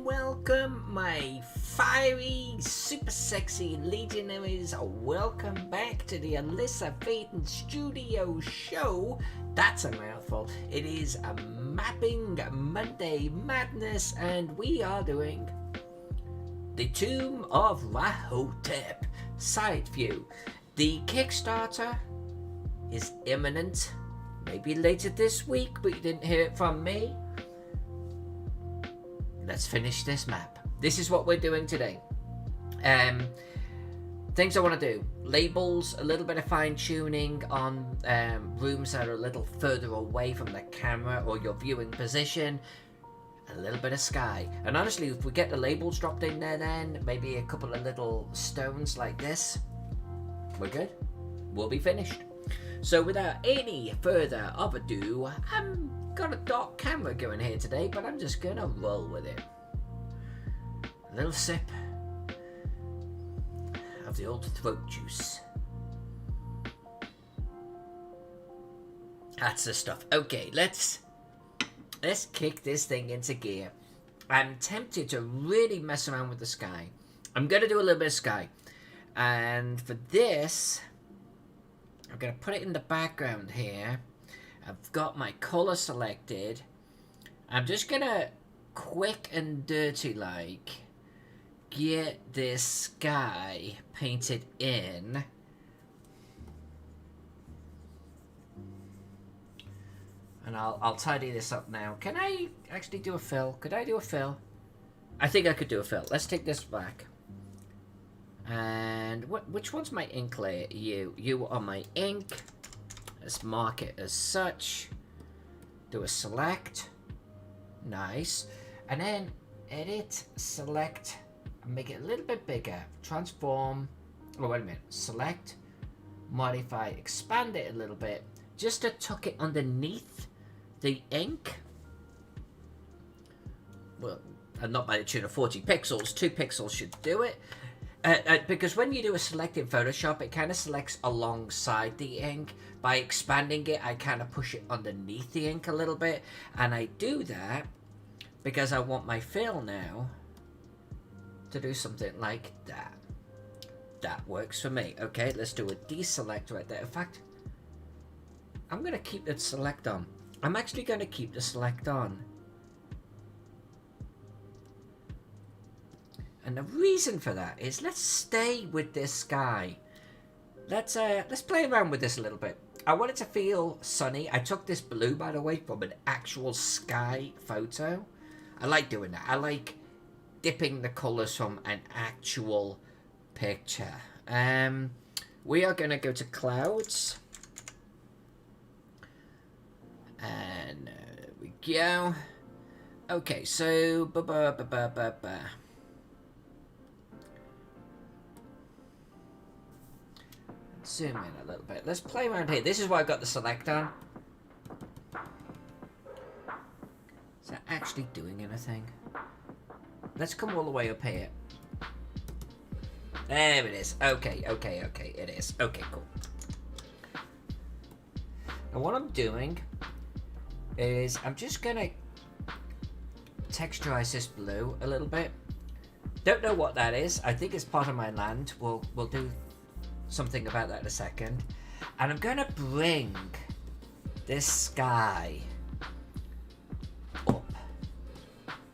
Welcome, my fiery, super sexy legionaries. Welcome back to the Alyssa Faden Studio Show. That's a mouthful. It is a Mapping Monday Madness, and we are doing the Tomb of Rahotep side view. The Kickstarter is imminent. Maybe later this week, but you didn't hear it from me. Let's finish this map. This is what we're doing today. Things I want to do. Labels, a little bit of fine tuning on rooms that are a little further away from the camera or your viewing position. A little bit of sky. And honestly, if we get the labels dropped in there then, maybe a couple of little stones like this, we're good. We'll be finished. So without any further ado, got a dark camera going here today, but I'm just gonna roll with it. A little sip of the old throat juice. That's the stuff. Okay, let's kick this thing into gear. I'm tempted to really mess around with the sky. I'm gonna do a little bit of sky, and for this, I'm gonna put it in the background here. I've got my color selected. I'm just gonna quick and dirty like get this sky painted in. And I'll tidy this up now. Can I actually do a fill? Could I do a fill? I think I could do a fill. Let's take this back. And which one's my ink layer? You are my ink. Let's mark it as such. Do a select. Nice. And then edit, select, and make it a little bit bigger. Transform. Oh, wait a minute. Select, modify, expand it a little bit. Just to tuck it underneath the ink. Well, not by the tune of 40 pixels. 2 pixels should do it. Because when you do a select in Photoshop, it kind of selects alongside the ink. By expanding it, I kind of push it underneath the ink a little bit. And I do that because I want my fill now to do something like that. That works for me. Okay, let's do a deselect right there. In fact, I'm going to keep the select on. I'm actually going to keep the select on. And the reason for that is let's stay with this sky. Let's play around with this a little bit. I want it to feel sunny. I took this blue, by the way, from an actual sky photo. I like doing that. I like dipping the colors from an actual picture. We are going to go to clouds. And there we go. Okay, so zoom in a little bit. Let's play around here. This is why I've got the select on. Is that actually doing anything? Let's come all the way up here. There it is. Okay, it is. Okay, cool. Now what I'm doing is I'm just gonna texturize this blue a little bit. Don't know what that is. I think it's part of my land. We'll do something about that in a second. And I'm gonna bring this sky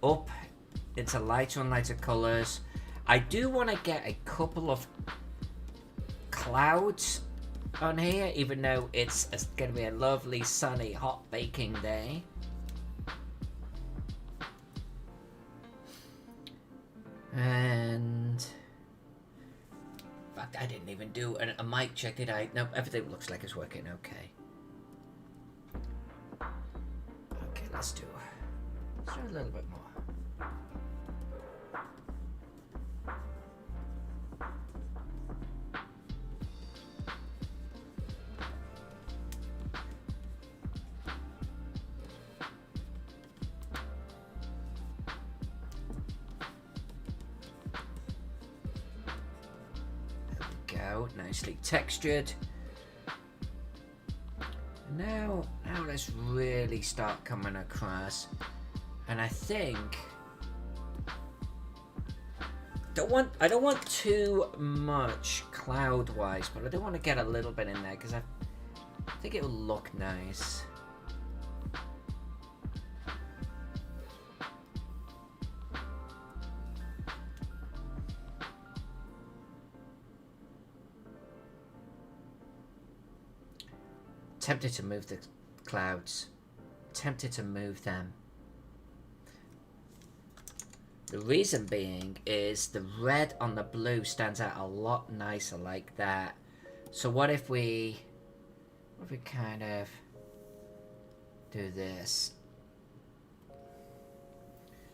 up into lighter and lighter colors. I do want to get a couple of clouds on here, even though it's gonna be a lovely sunny hot baking day. And in fact, I didn't even do a mic check, did I? No, everything looks like it's working okay. Okay, let's do a little bit more. go. Nicely textured. Now let's really start coming across. And I think I don't want too much cloud-wise, but I do want to get a little bit in there because I think it will look nice. Tempted to move the clouds. Tempted to move them. The reason being is the red on the blue stands out a lot nicer like that. So what if we kind of do this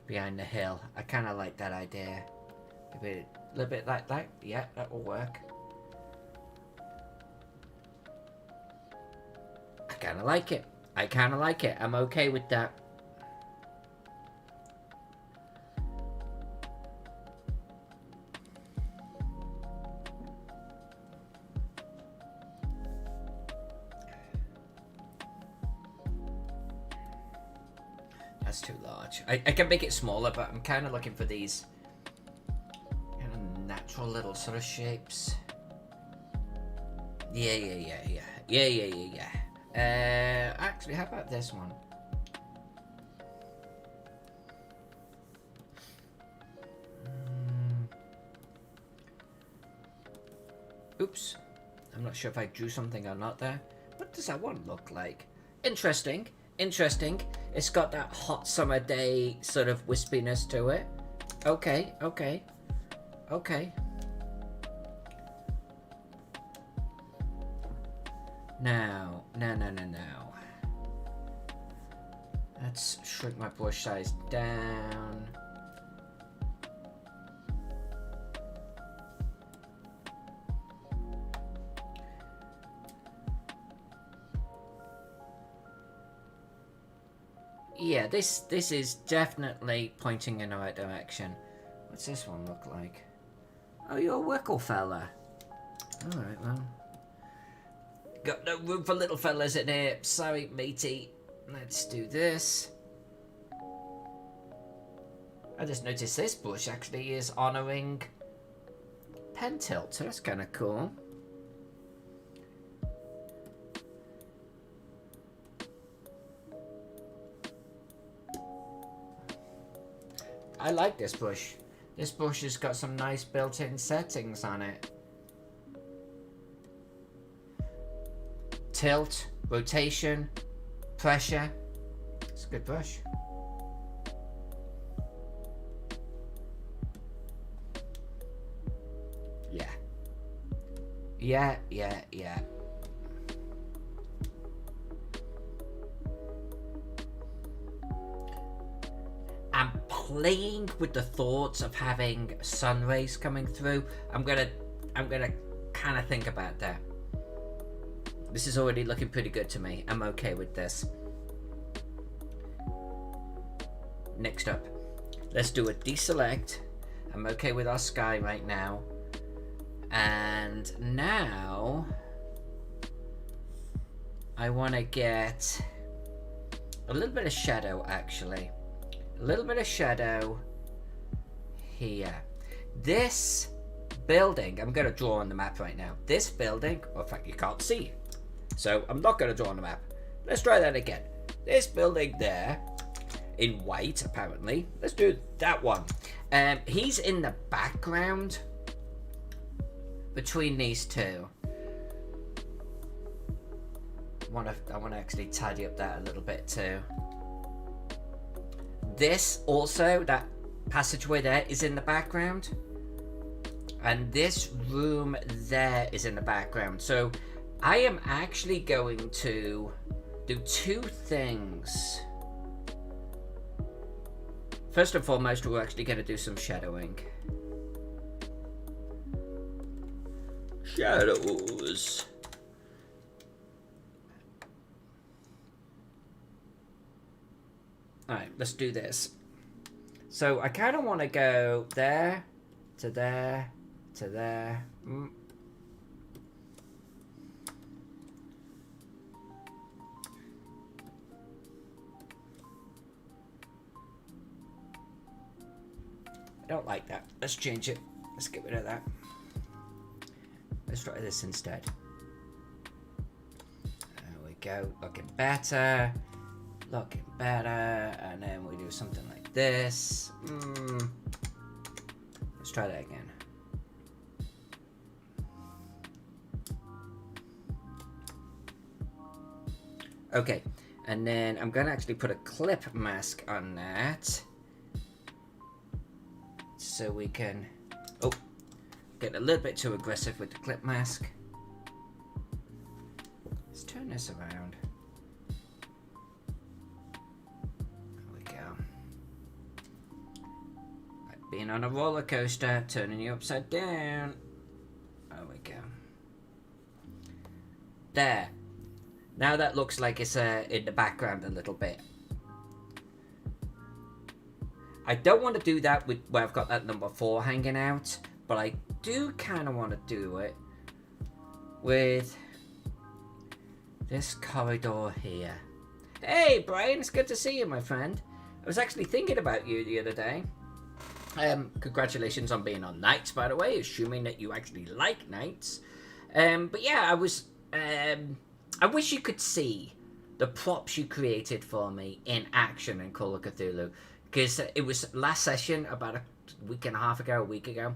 behind the hill? I kind of like that idea. A little bit like that. Yeah, that will work. I kind of like it. I kind of like it. I'm okay with that. That's too large. I can make it smaller, but I'm kind of looking for these kind of natural little sort of shapes. Yeah. Actually, how about this one? Oops. I'm not sure if I drew something or not there. What does that one look like? Interesting. It's got that hot summer day sort of wispiness to it. Okay. Now. Let's shrink my brush size down. Yeah, this is definitely pointing in the right direction. What's this one look like? Oh, you're a wickle fella. Alright, well. Got no room for little fellas in here. Sorry, matey. Let's do this. I just noticed this bush actually is honouring pen tilt, so that's kind of cool. I like this bush. This bush has got some nice built-in settings on it. Tilt, rotation, pressure. It's a good brush. Yeah. I'm playing with the thoughts of having sun rays coming through. I'm gonna kind of think about that. This is already looking pretty good to me. I'm okay with this. Next up, let's do a deselect. I'm okay with our sky right now. And now I want to get a little bit of shadow, actually. A little bit of shadow here. This building, I'm going to draw on the map right now. This building, well, in fact, you can't see it. So I'm not going to draw on the map. Let's try that again. This building there, in white, apparently. Let's do that one. He's in the background between these two. I want to actually tidy up that a little bit too. This also, that passageway there is in the background. And this room there is in the background. So I am actually going to do two things. First and foremost, we're actually going to do some shadowing. Shadows. Alright, let's do this. So I kind of want to go there, to there, to there. I don't like that. Let's change it. Let's get rid of that. Let's try this instead. There we go. Looking better. Looking better. And then we do something like this. Let's try that again. Okay. And then I'm going to actually put a clip mask on that. So we can... Oh. Get a little bit too aggressive with the clip mask. Let's turn this around. There we go. Like being on a roller coaster, turning you upside down. There we go. There. Now that looks like it's in the background a little bit. I don't want to do that with where I've got that number 4 hanging out, but I do kind of want to do it with this corridor here. Hey, Brian, it's good to see you, my friend. I was actually thinking about you the other day. Congratulations on being on Nights, by the way, assuming that you actually like Nights. But yeah, I wish you could see the props you created for me in action in Call of Cthulhu. Because it was last session, about a week and a half ago, a week ago,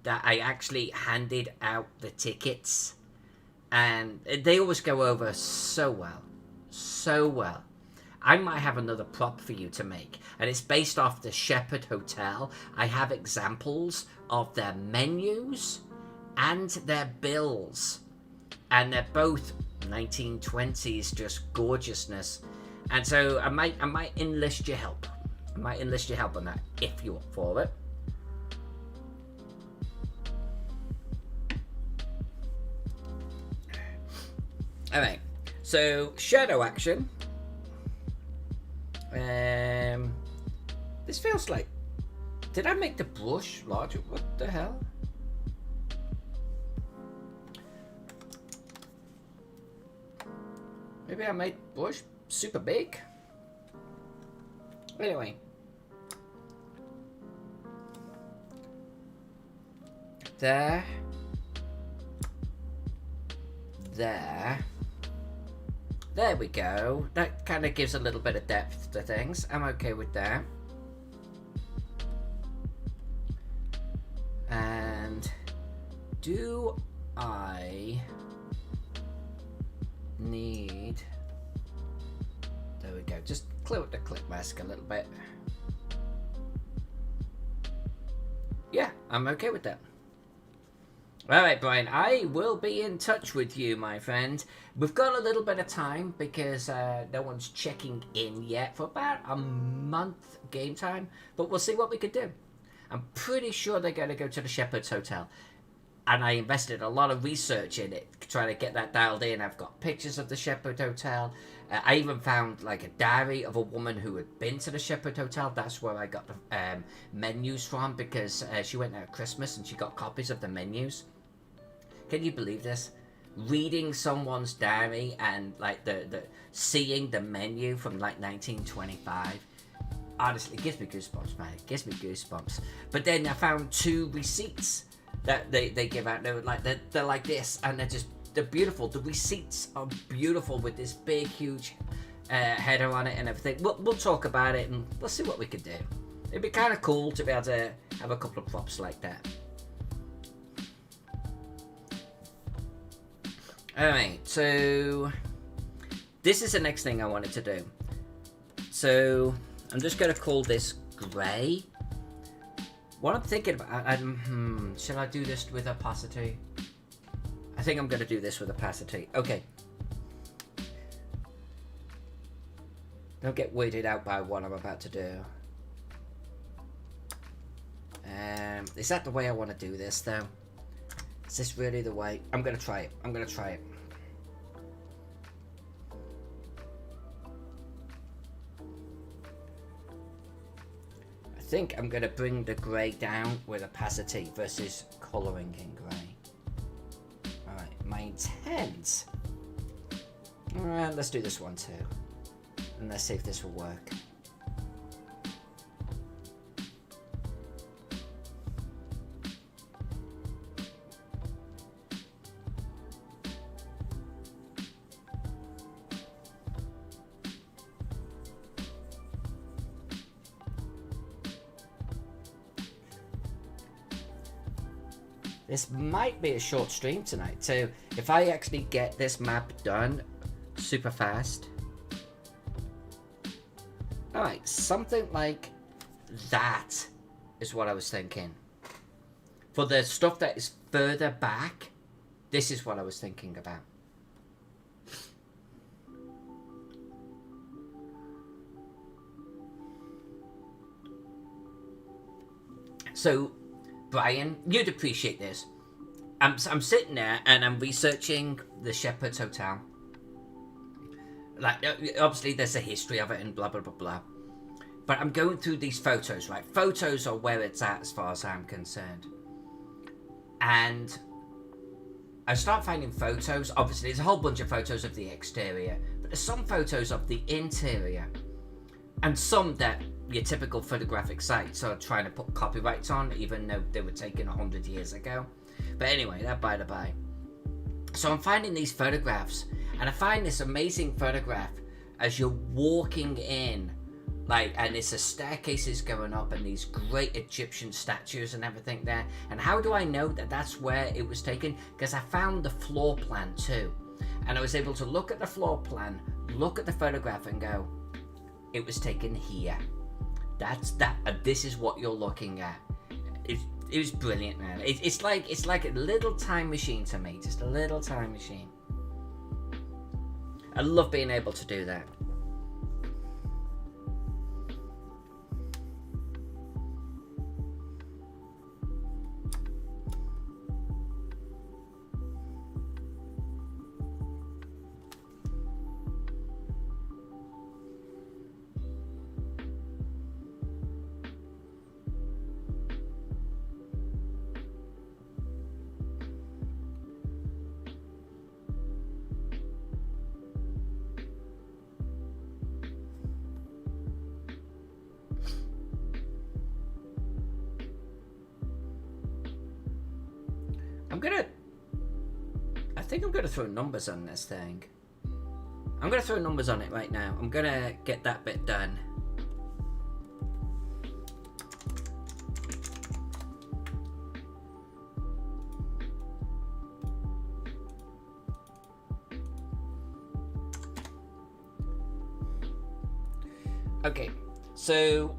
that I actually handed out the tickets. And they always go over so well. So well. I might have another prop for you to make. And it's based off the Shepherd Hotel. I have examples of their menus and their bills. And they're both 1920s, just gorgeousness. And so I might enlist your help. I might enlist your help on that, if you're up for it. Alright, so shadow action. This feels like... Did I make the brush larger? What the hell? Maybe I made brush super big? Anyway. There. There. There we go. That kind of gives a little bit of depth to things. I'm okay with that. And do I need... There we go. Just clear up the clip mask a little bit. Yeah, I'm okay with that. Alright, Brian, I will be in touch with you, my friend. We've got a little bit of time because no one's checking in yet for about a month game time, but we'll see what we could do. I'm pretty sure they're going to go to the Shepherd's Hotel, and I invested a lot of research in it, trying to get that dialed in. I've got pictures of the Shepherd Hotel. I even found like a diary of a woman who had been to the Shepherd Hotel. That's where I got the menus from, because she went there at Christmas and she got copies of the menus. Can you believe this? Reading someone's diary and like the seeing the menu from like 1925. Honestly, it gives me goosebumps, man. It gives me goosebumps. But then I found 2 receipts that they give out. They're like this, and they're beautiful. The receipts are beautiful with this big, huge header on it and everything. We'll talk about it and we'll see what we can do. It'd be kind of cool to be able to have a couple of props like that. Alright, so this is the next thing I wanted to do. So I'm just going to call this grey. What I'm thinking about, should I do this with opacity? I think I'm going to do this with opacity. Okay. Don't get weirded out by what I'm about to do. Is that the way I want to do this, though? Is this really the way? I'm going to try it. I'm going to try it. I think I'm going to bring the grey down with opacity versus colouring in grey. Alright, my intent... Alright, let's do this one too. And let's see if this will work. This might be a short stream tonight too. If I actually get this map done super fast. Alright, something like that is what I was thinking. For the stuff that is further back, this is what I was thinking about. So, Brian, you'd appreciate this. I'm sitting there and I'm researching the Shepherd's Hotel. Like, obviously there's a history of it and blah, blah, blah, blah. But I'm going through these photos, right? Photos are where it's at as far as I'm concerned. And I start finding photos. Obviously, there's a whole bunch of photos of the exterior. But there's some photos of the interior. And some that your typical photographic sites are trying to put copyrights on, even though they were taken 100 years ago. But anyway, that by the by. So I'm finding these photographs, and I find this amazing photograph as you're walking in, like, and it's a staircases going up, and these great Egyptian statues and everything there. And how do I know that that's where it was taken? Because I found the floor plan too, and I was able to look at the floor plan, look at the photograph, and go, it was taken here. That's that. This is what you're looking at. It was brilliant, man. It's like a little time machine to me. Just a little time machine. I love being able to do that. I think I'm gonna throw numbers on this thing. I'm gonna throw numbers on it right now. I'm gonna get that bit done. Okay, so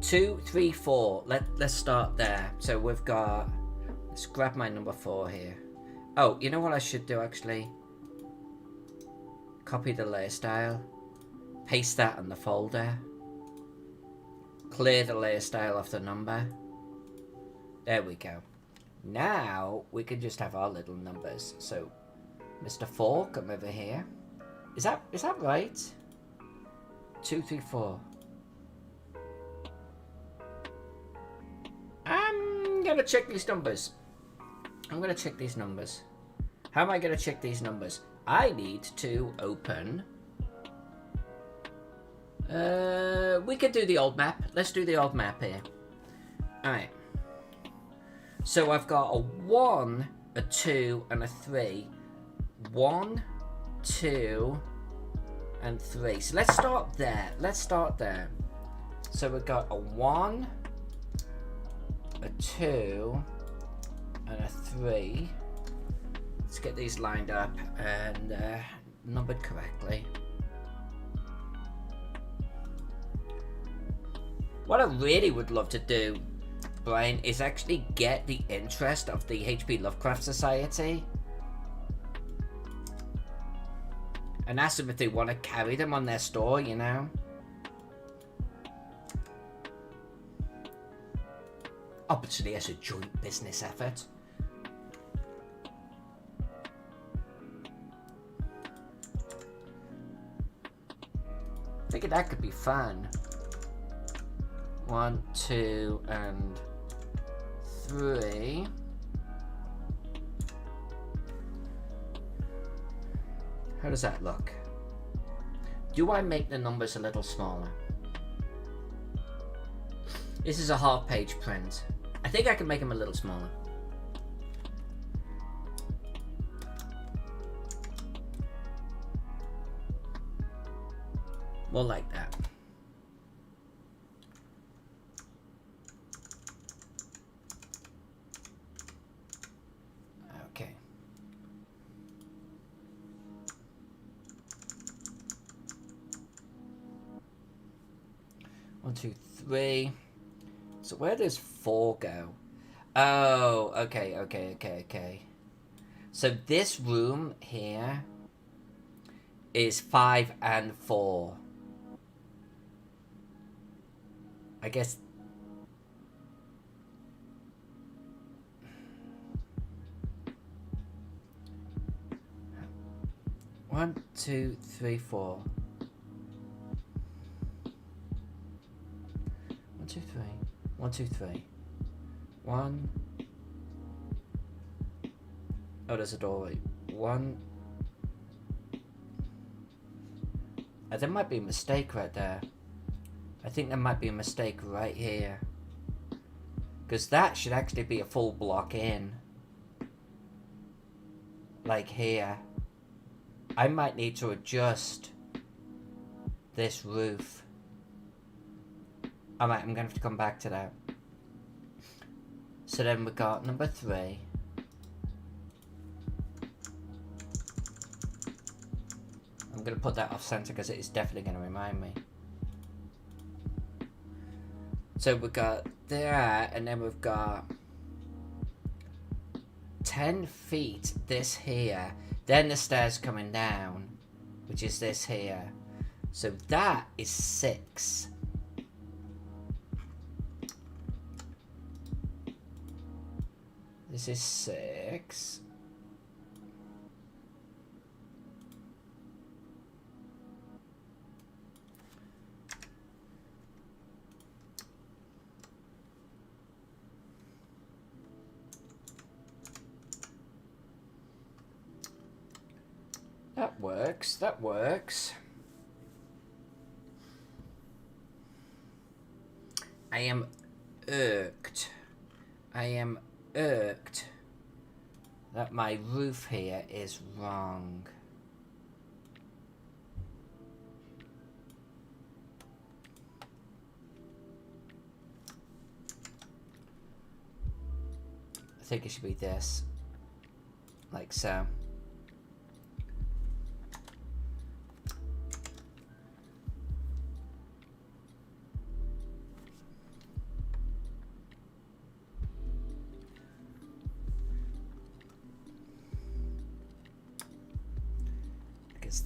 2, 3, 4. Let's start there. So we've got. Let's grab my number 4 here. Oh, you know what I should do actually? Copy the layer style. Paste that in the folder. Clear the layer style off the number. There we go. Now we can just have our little numbers. So, Mr. 4, come over here. Is that right? 2, 3, 4. I'm gonna check these numbers. I'm gonna check these numbers. How am I gonna check these numbers? I need to open. We could do the old map. Let's do the old map here. Alright. So I've got a 1, a 2, and a 3. 1, 2, and 3. So let's start there. So we've got a 1, a 2, and a 3. Let's get these lined up and numbered correctly. What I really would love to do, Brian, is actually get the interest of the H.P. Lovecraft Society and ask them if they want to carry them on their store, you know? Obviously as a joint business effort. I think that could be fun. 1, 2, and 3. How does that look? Do I make the numbers a little smaller? This is a half-page print. I think I can make them a little smaller. More like that. 1, 2, 3. So where does 4 go? Oh, okay. So this room here is 5 and 4. I guess... One, two, three, 4. 1, 2, 3. 1, 2, 3. 1. Oh, there's a doorway. 1. There might be a mistake right there. I think there might be a mistake right here. Because that should actually be a full block in. Like here. I might need to adjust this roof. Alright, I'm going to have to come back to that. So then we got number 3. I'm going to put that off center because it is definitely going to remind me. So we got that, and then we've got 10 feet this here. Then the stairs coming down, which is this here. So that is 6. This is 6. That works, that works. I am irked. I am irked that my roof here is wrong. I think it should be this. Like so.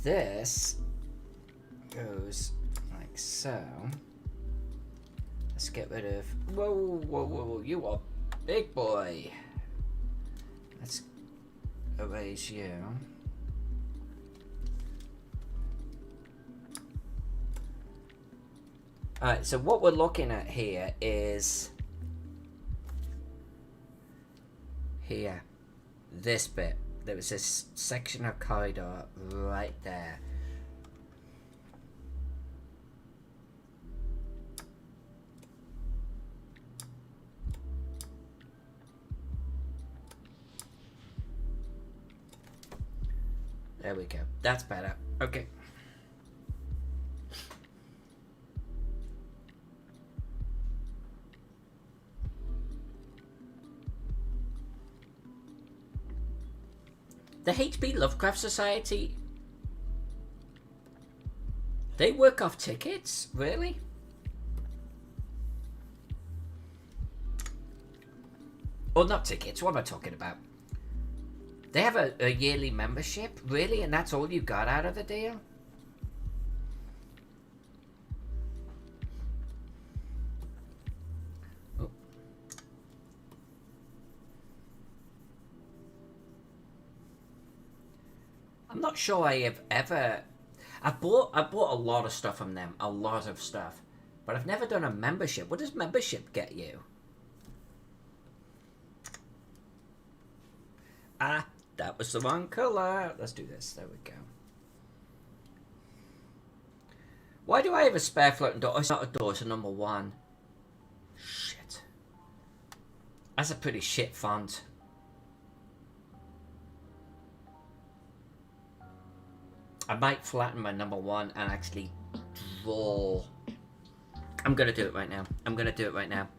This goes like so. Let's get rid of... Whoa, you are big boy. Let's erase you. Alright, so what we're looking at here is... Here. This bit. There was this section of corridor right there. There we go. That's better. Okay. The H.P. Lovecraft Society, they work off tickets? Really? Or not tickets, what am I talking about? They have a yearly membership? Really? And that's all you got out of the deal? Oh. I'm not sure I have ever... I bought a lot of stuff from them. A lot of stuff. But I've never done a membership. What does membership get you? Ah, that was the wrong colour. Let's do this. There we go. Why do I have a spare floating door? Oh, it's not a door, it's a number 1. Shit. That's a pretty shit font. I might flatten my number 1 and actually draw. I'm gonna do it right now. I'm gonna do it right now.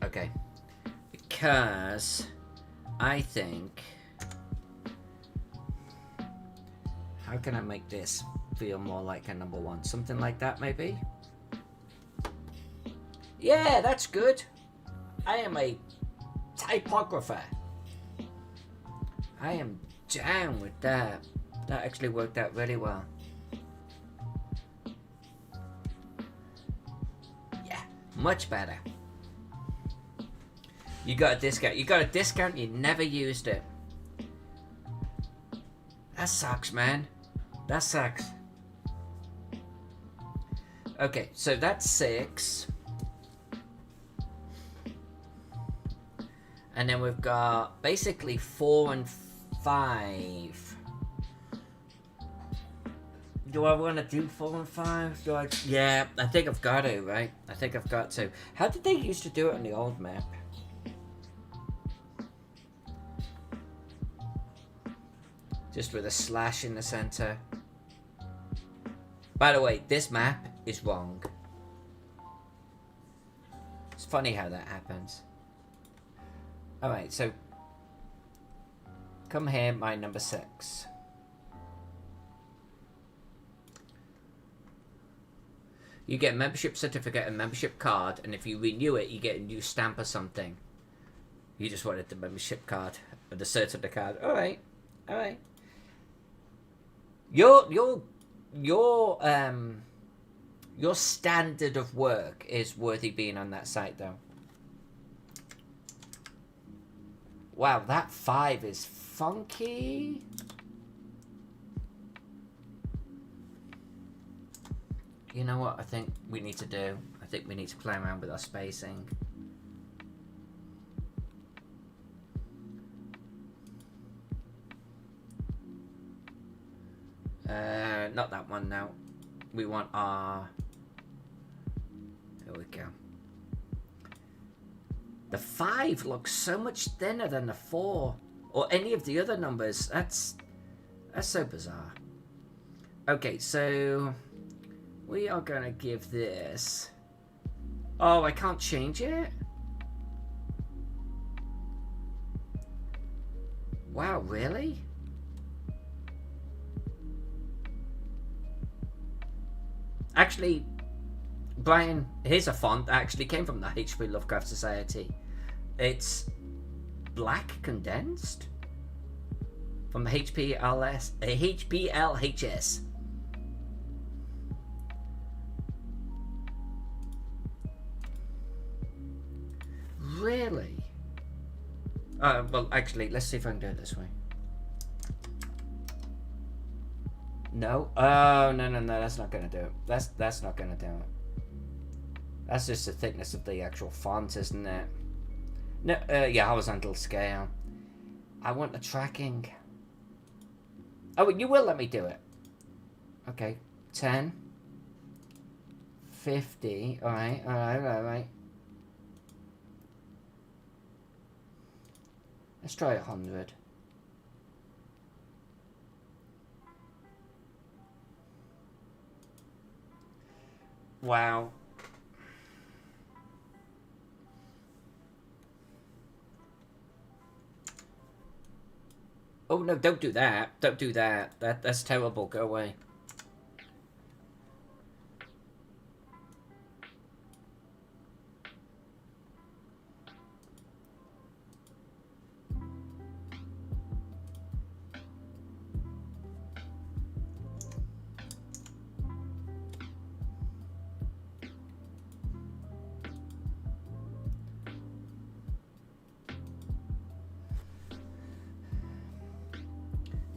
Okay. Because I think... How can I make this feel more like a number 1? Something like that, maybe? Yeah, that's good. I am a typographer. I am down with that. That actually worked out really well. Yeah, much better. You got a discount. You got a discount, you never used it. That sucks, man. That sucks. Okay, so that's 6. And then we've got basically 4 and 5. Do I want to do 4 and 5? Do I? Yeah, I think I've got to, right? I think I've got to. How did they used to do it on the old map? Just with a slash in the center. By the way, this map is wrong. It's funny how that happens. Alright, so come here, my number 6. You get a membership certificate and membership card, and if you renew it, you get a new stamp or something. You just wanted the membership card, or the cert of the card. Alright, alright. Your standard of work is worthy being on that site, though. Wow, that 5 is funky. You know what I think we need to do? I think we need to play around with our spacing. Not that one now. We want our... Here we go. The 5 looks so much thinner than the 4. Or any of the other numbers. That's so bizarre. Okay, so... We are going to give this... Oh, I can't change it? Wow, really? Actually, Brian, here's a font that actually came from the HP Lovecraft Society. It's black condensed from the HPLHS. Really? Well, actually, let's see if I can do it this way. No. Oh, no. That's not going to do it. That's not going to do it. That's just the thickness of the actual font, isn't it? No. Yeah, horizontal scale. I want the tracking. Oh, you will let me do it. Okay. 10. 50. All right. Let's try 100. Wow. Oh no, don't do that. Don't do that. That's terrible. Go away.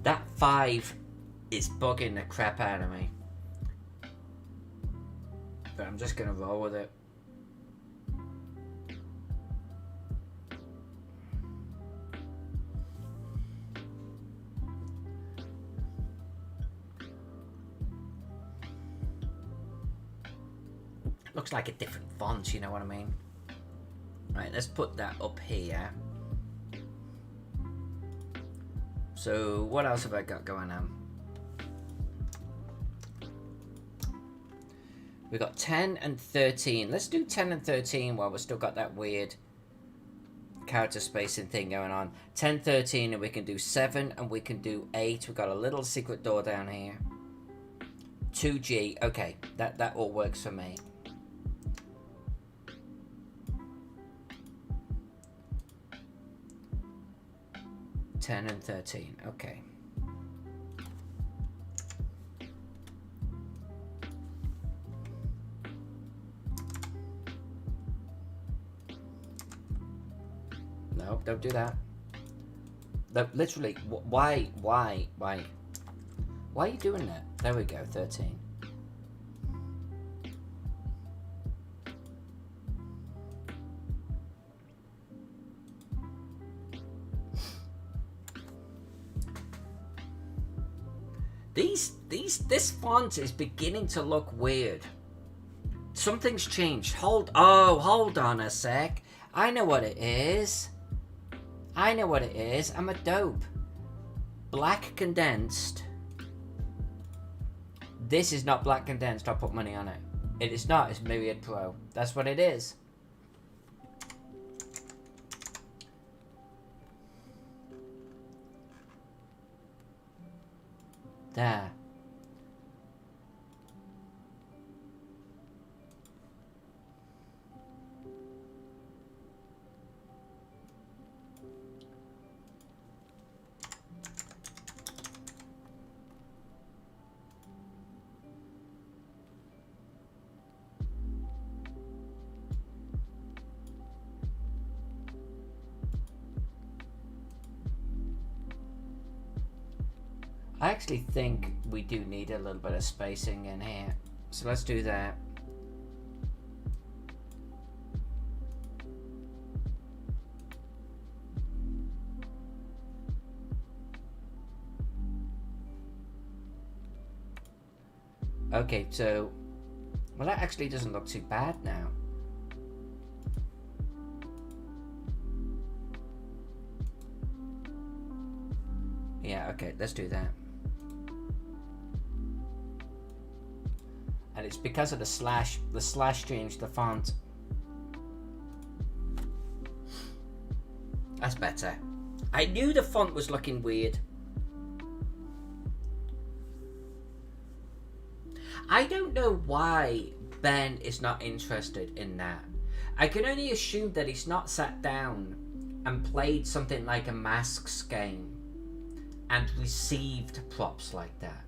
That 5 is bugging the crap out of me. But I'm just gonna roll with it. Looks like a different font, you know what I mean? Right, let's put that up here. So, what else have I got going on? We got 10 and 13. Let's do 10 and 13 while we've still got that weird character spacing thing going on. 10, 13, and we can do 7, and we can do 8. We've got a little secret door down here. 2G. Okay, that all works for me. $10 and $13. Okay. No, don't do that. No, literally, why are you doing that? There we go, 13. This font is beginning to look weird. Something's changed. Hold on a sec. I know what it is. I'm a dope. Black condensed. This is not black condensed. I'll put money on it. It is not. It's Myriad Pro. That's what it is. There. I actually think we do need a little bit of spacing in here. So let's do that. Okay, so... well, that actually doesn't look too bad now. Yeah, okay, let's do that. And it's because of the slash changed the font. That's better. I knew the font was looking weird. I don't know why Ben is not interested in that. I can only assume that he's not sat down and played something like a Masks game and received props like that.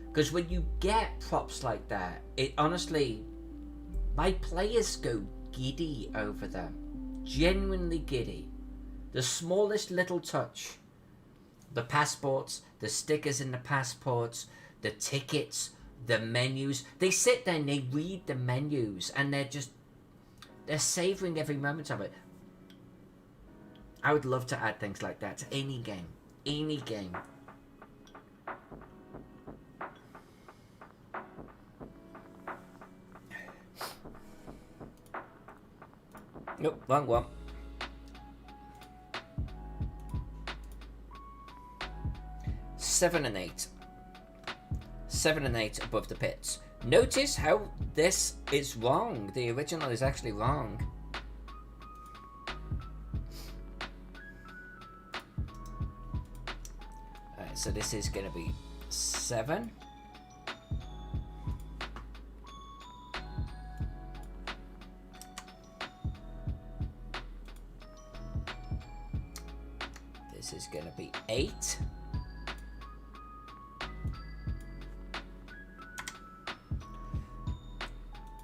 Because when you get props like that, it honestly, my players go giddy over them. Genuinely giddy. The smallest little touch. The passports, the stickers in the passports, the tickets, the menus. They sit there and they read the menus and they're savouring every moment of it. I would love to add things like that to any game. Any game. Nope, wrong one. Seven and eight above the pits. Notice how this is wrong. The original is actually wrong. Alright, so this is going to be 7. This is going to be 8.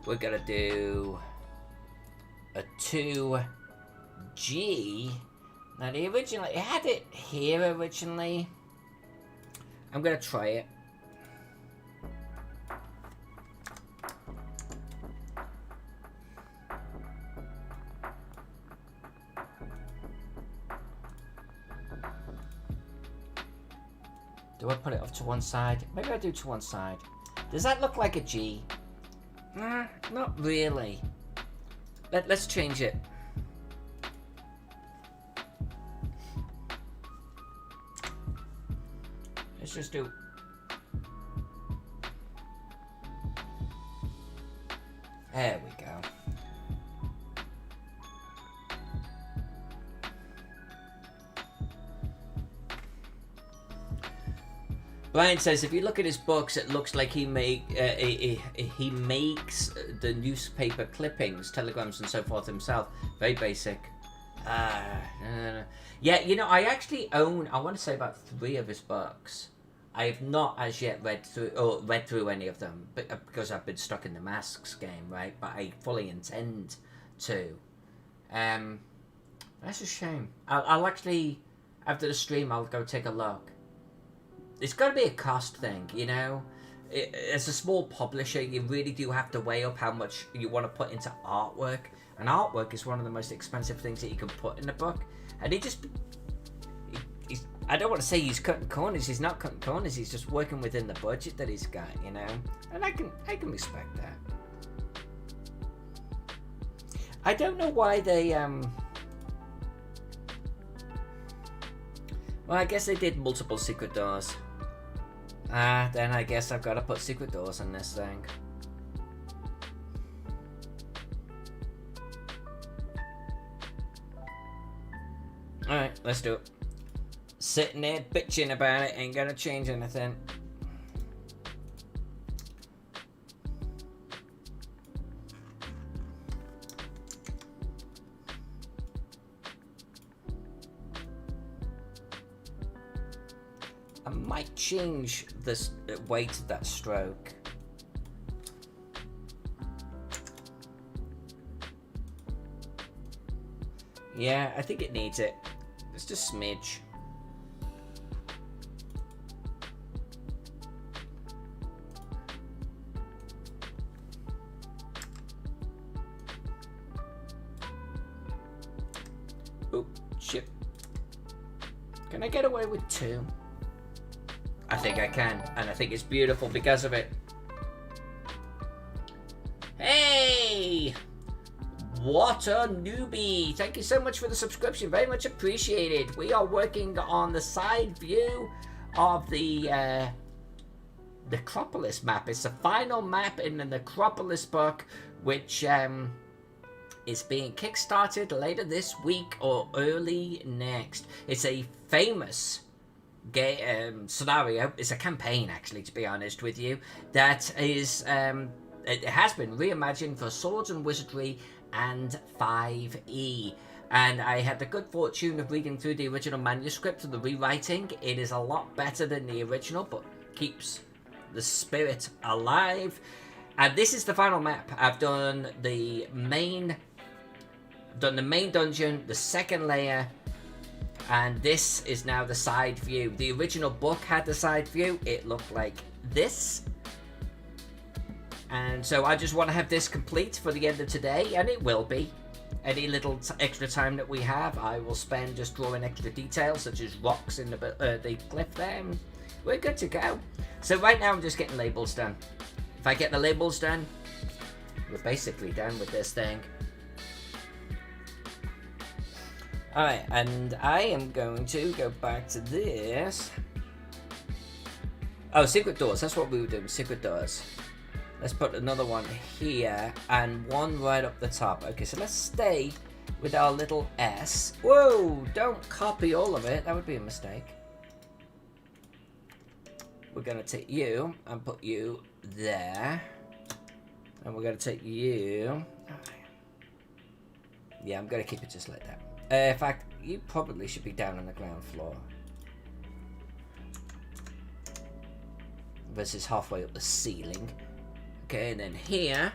We're going to do a 2G. Now the original, it had it here originally. I'm going to try it. Do I put it off to one side? Maybe I do to one side. Does that look like a G? Nah, not really. Let's change it. Let's just do... There we go. Brian says, if you look at his books, it looks like he makes the newspaper clippings, telegrams, and so forth himself. Very basic. Yeah, you know, I actually own, I want to say about 3 of his books. I have not as yet read through any of them, because I've been stuck in the Masks game, right? But I fully intend to. That's a shame. I'll actually, after the stream, I'll go take a look. It's got to be a cost thing, you know? As a small publisher, you really do have to weigh up how much you want to put into artwork. And artwork is one of the most expensive things that you can put in a book. And I don't want to say he's cutting corners. He's not cutting corners. He's just working within the budget that he's got, you know? And I can respect that. I don't know why they, well, I guess they did multiple secret doors. Then I guess I've got to put secret doors on this thing. Alright, let's do it. Sitting there bitching about it ain't gonna change anything. I might change this weight of that stroke. Yeah, I think it needs it. Just a smidge. Oh, shit. Can I get away with 2? I think I can, and I think it's beautiful because of it. Hey! What a newbie! Thank you so much for the subscription, very much appreciated. We are working on the side view of the Necropolis map. It's the final map in the Necropolis book, which is being kickstarted later this week or early next. It's a famous scenario. It's a campaign, actually, to be honest with you, that is it has been reimagined for Swords and Wizardry and 5e, and I had the good fortune of reading through the original manuscript and the rewriting. It is a lot better than the original, but keeps the spirit alive. And this is the final map. I've done the main dungeon, the second layer, and this is now the side view. The original book had the side view. It looked like this. And so I just want to have this complete for the end of today, and it will be. Any little extra time that we have, I will spend just drawing extra details, such as rocks in the cliff there, and we're good to go. So right now I'm just getting labels done. If I get the labels done, we're basically done with this thing. Alright, and I am going to go back to this. Oh, secret doors, that's what we were doing, secret doors. Let's put another one here and one right up the top. Okay, so let's stay with our little S. Whoa, don't copy all of it. That would be a mistake. We're going to take you and put you there. And we're going to take you. Yeah, I'm going to keep it just like that. In fact, you probably should be down on the ground floor. Versus halfway up the ceiling. Okay, and then here.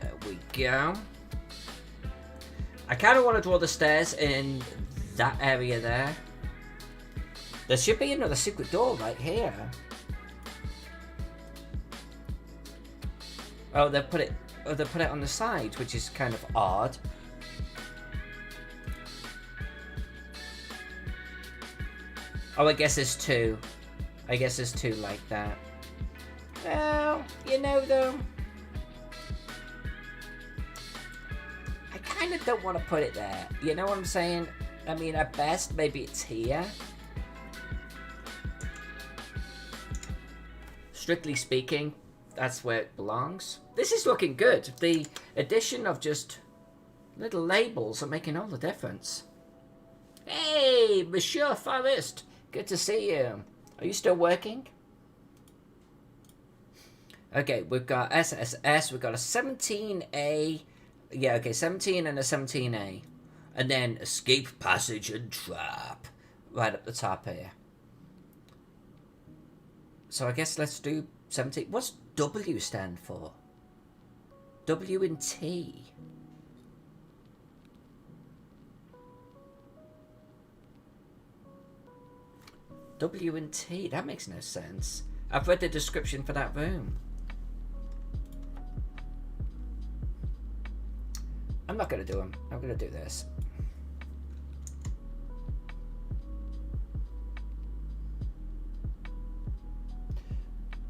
There we go. I kind of want to draw the stairs in that area there. There should be another secret door right here. Oh, they put it on the side, which is kind of odd. Oh, I guess there's 2. I guess there's 2 like that. Well, you know, though, I kind of don't want to put it there. You know what I'm saying? I mean, at best, maybe it's here. Strictly speaking, that's where it belongs. This is looking good. The addition of just Little labels are making all the difference. Hey, Monsieur Forrest. Good to see you. Are you still working? Okay, we've got SSS. We've got a 17A. Yeah, okay, 17 and a 17A. And then Escape, Passage, and Trap. Right up the top here. So I guess let's do 17. What's W stand for? W and T. W and T. That makes no sense. I've read the description for that room. I'm not going to do them. I'm going to do this.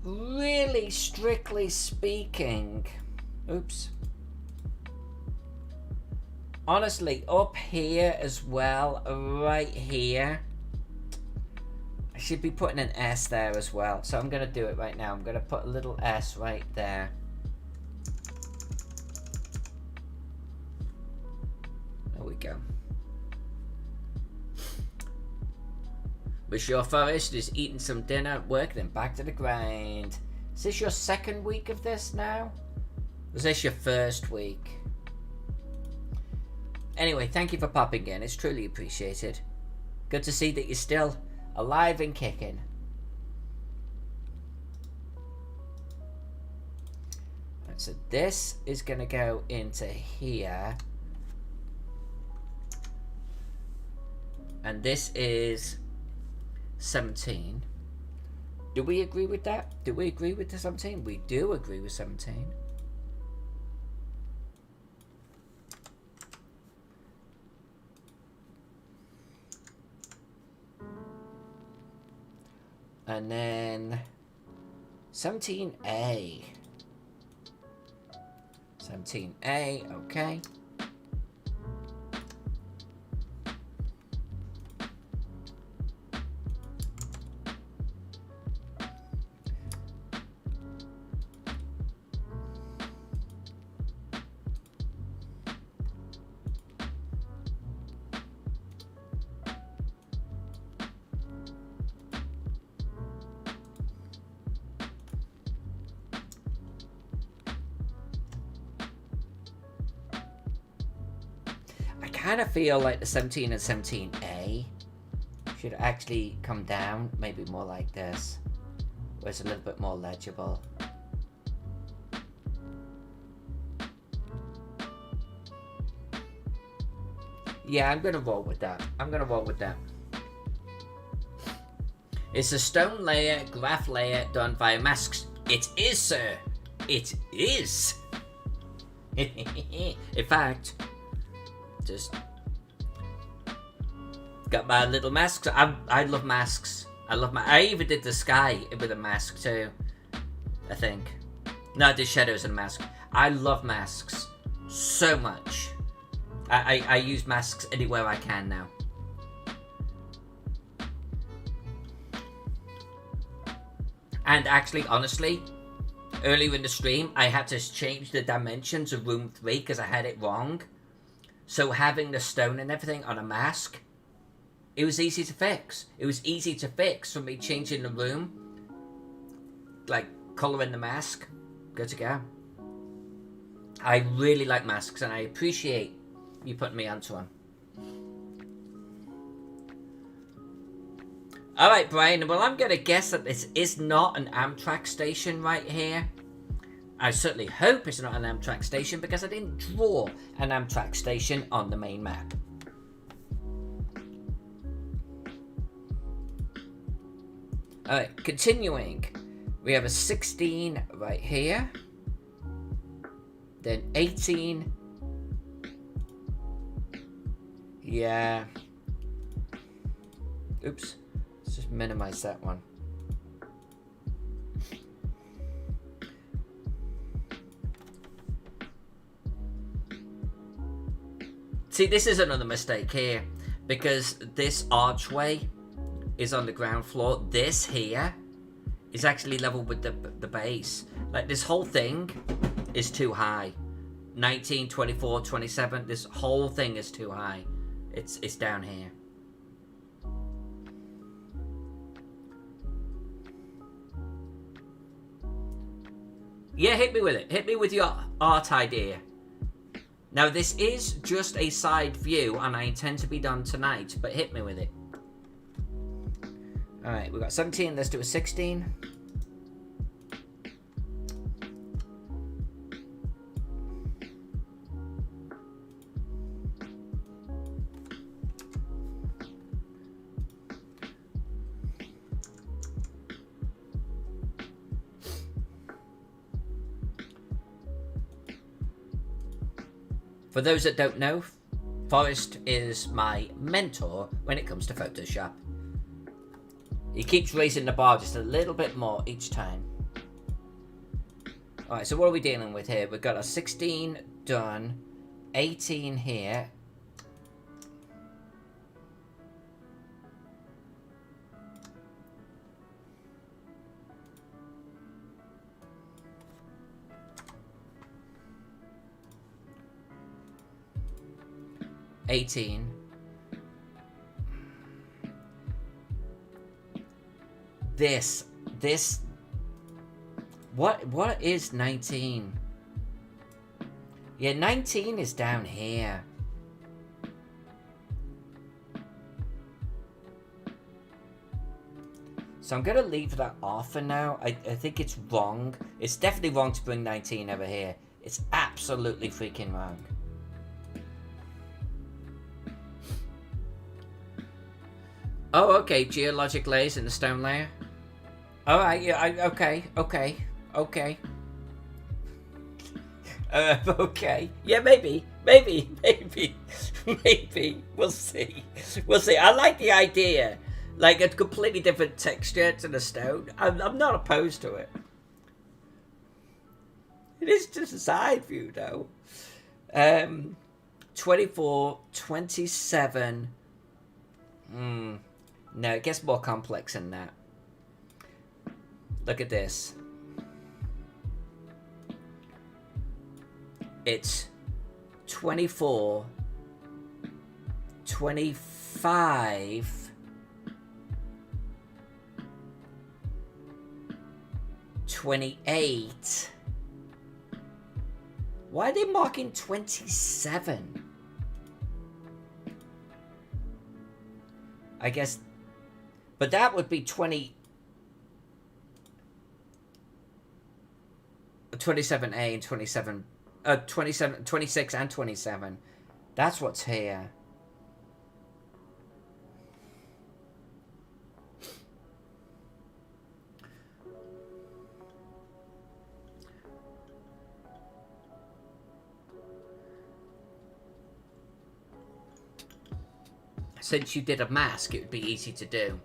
Really, strictly speaking, oops. Honestly, up here as well, right here, I should be putting an S there as well. So I'm going to do it right now. I'm going to put a little S right there. There we go. Monsieur Forrest is eating some dinner at work, then back to the grind. Is this your second week of this now? Was this your first week? Anyway, thank you for popping in. It's truly appreciated. Good to see that you're still alive and kicking. Right, so this is going to go into here. And this is 17. Do we agree with that? Do we agree with the 17? We do agree with 17. And then 17A. 17A, okay. I kind of feel like the 17 and 17A should actually come down, maybe more like this, where it's a little bit more legible. Yeah, I'm gonna roll with that. I'm gonna roll with that. It's a stone layer, graph layer done via masks. It is, sir. It is. In fact, just got my little masks. I love masks. I even did the sky with a mask too, I think. No, I did shadows and a mask. I love masks so much. I use masks anywhere I can now. And actually, honestly, earlier in the stream, I had to change the dimensions of room 3 because I had it wrong. So having the stone and everything on a mask, it was easy to fix. It was easy to fix for me changing the room, like colouring the mask. Good to go. I really like masks and I appreciate you putting me onto them. Alright, Brian, well, I'm going to guess that this is not an Amtrak station right here. I certainly hope it's not an Amtrak station because I didn't draw an Amtrak station on the main map. Alright, continuing. We have a 16 right here. Then 18. Yeah. Oops. Let's just minimize that one. See, this is another mistake here, because this archway is on the ground floor. This here is actually level with the base. Like, this whole thing is too high. 19, 24, 27. This whole thing is too high. It's down here. Yeah, hit me with it. Hit me with your art idea. Now, this is just a side view, and I intend to be done tonight, but hit me with it. Alright, we've got 17. Let's do a 16. For those that don't know, Forrest is my mentor when it comes to Photoshop. He keeps raising the bar just a little bit more each time. Alright, so what are we dealing with here? We've got a 16 done, 18 here. This what is 19? Yeah, 19 is down here. So I'm gonna leave that off for now. I think it's wrong. It's definitely wrong to bring 19 over here. It's absolutely freaking wrong. Oh, okay, geologic layers in the stone layer. Alright, yeah, okay. Okay. Yeah, maybe. We'll see. I like the idea. Like a completely different texture to the stone. I'm not opposed to it. It is just a side view, though. 24, 27. No, it gets more complex than that. Look at this. It's 24, 25, 28. Why are they marking 27? I guess... But that would be 27A and 26 and 27. That's what's here. Since you did a mask, it would be easy to do.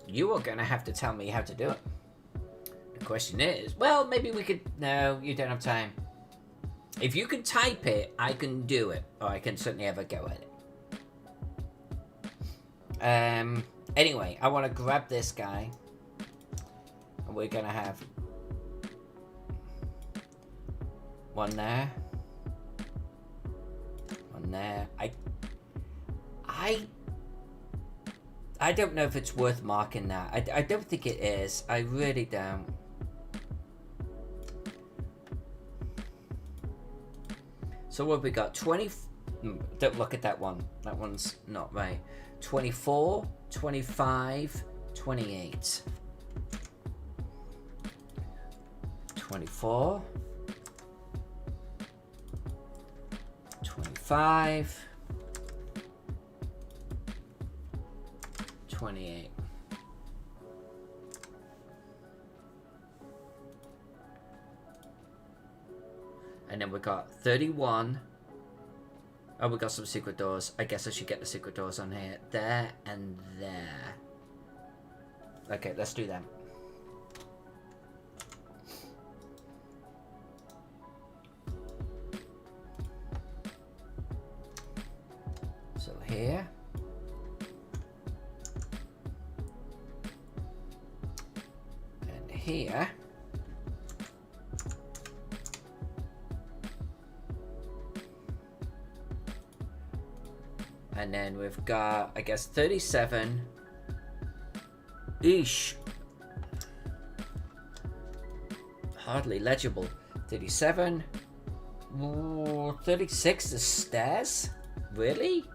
You are going to have to tell me how to do it. The question is, well, maybe we could... No, you don't have time. If you can type it, I can do it. Or I can certainly have a go at it. Anyway, I want to grab this guy. And we're going to have... one there. One there. I don't know if it's worth marking that. I don't think it is. I really don't. So what have we got? 20... Don't look at that one. That one's not right. 24, 25, 28. 24. 25. 28. And then we got 31. Oh, we got some secret doors. I guess I should get the secret doors on here. There and there. Okay, let's do that. So here. Here. And then we've got, I guess, 37. Eesh. Hardly legible. 37. Ooh, 36 the stairs? Really?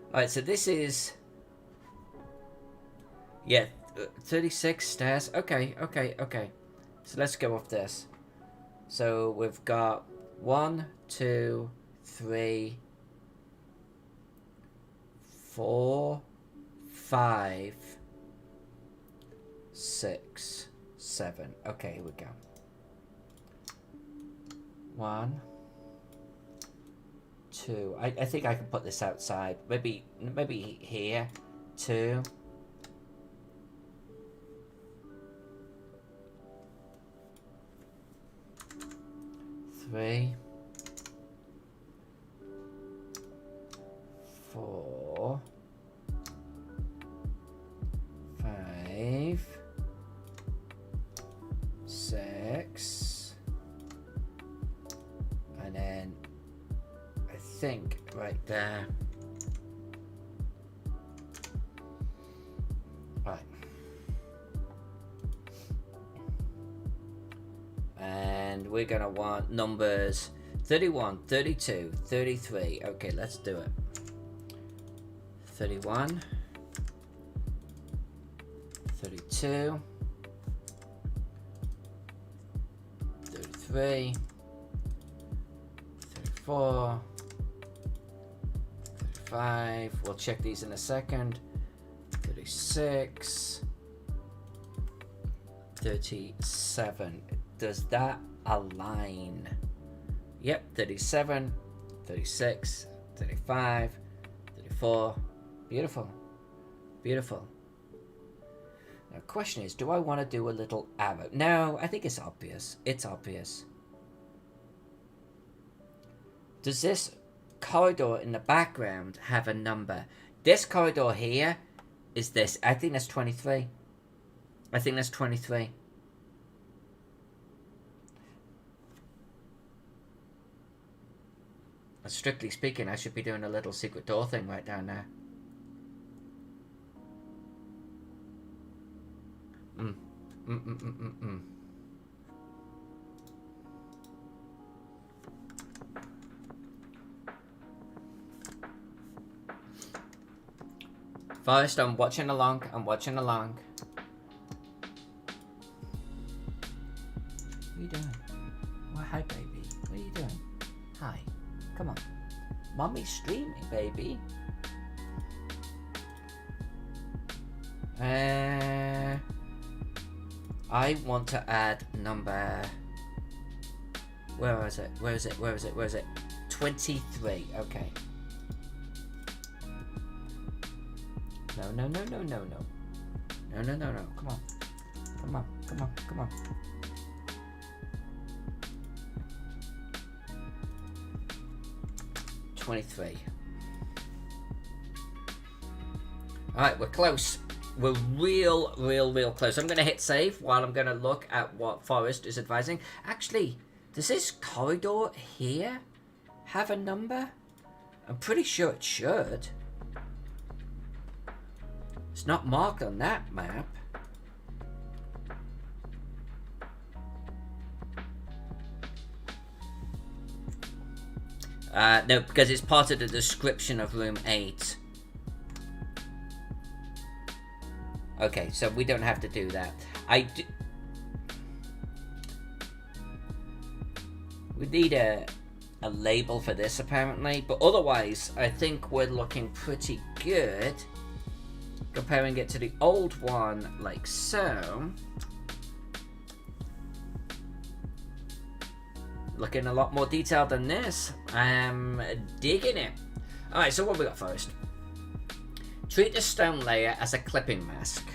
Alright, so this is... Yeah, 36 stairs. Okay. So let's go off this. So we've got 1, 2, 3, 4, 5, 6, 7. Okay, here we go. 1, 2. I think I can put this outside. Maybe here. 2. 3, 4, 5, 6, and then I think right there. Right. And we're gonna want numbers 31, 32, 33. Okay, let's do it. 31, 32, 33, 34, 35. We'll check these in a second. 36, 37. Does that align? Yep, 37, 36, 35, 34. Beautiful. Beautiful. Now, the question is, do I want to do a little arrow? No, I think it's obvious. It's obvious. Does this corridor in the background have a number? This corridor here is this. I think that's 23. I think that's 23. Strictly speaking, I should be doing a little secret door thing right down there. Forrest, I'm watching along. What are you doing? Well, hi, baby. What are you doing? Hi. Come on. Mommy's streaming, baby. I want to add number... Where is it? 23. Okay. No. No. Come on. 23. Alright, we're close. We're real close. I'm going to hit save while I'm going to look at what Forrest is advising. Actually, does this corridor here have a number? I'm pretty sure it should. It's not marked on that map. No, because it's part of the description of room 8. Okay, so we don't have to do that. We need a label for this, apparently. But otherwise, I think we're looking pretty good. Comparing it to the old one, like so. Looking a lot more detailed than this. I'm digging it. Alright, so what we got first? Treat the stone layer as a clipping mask.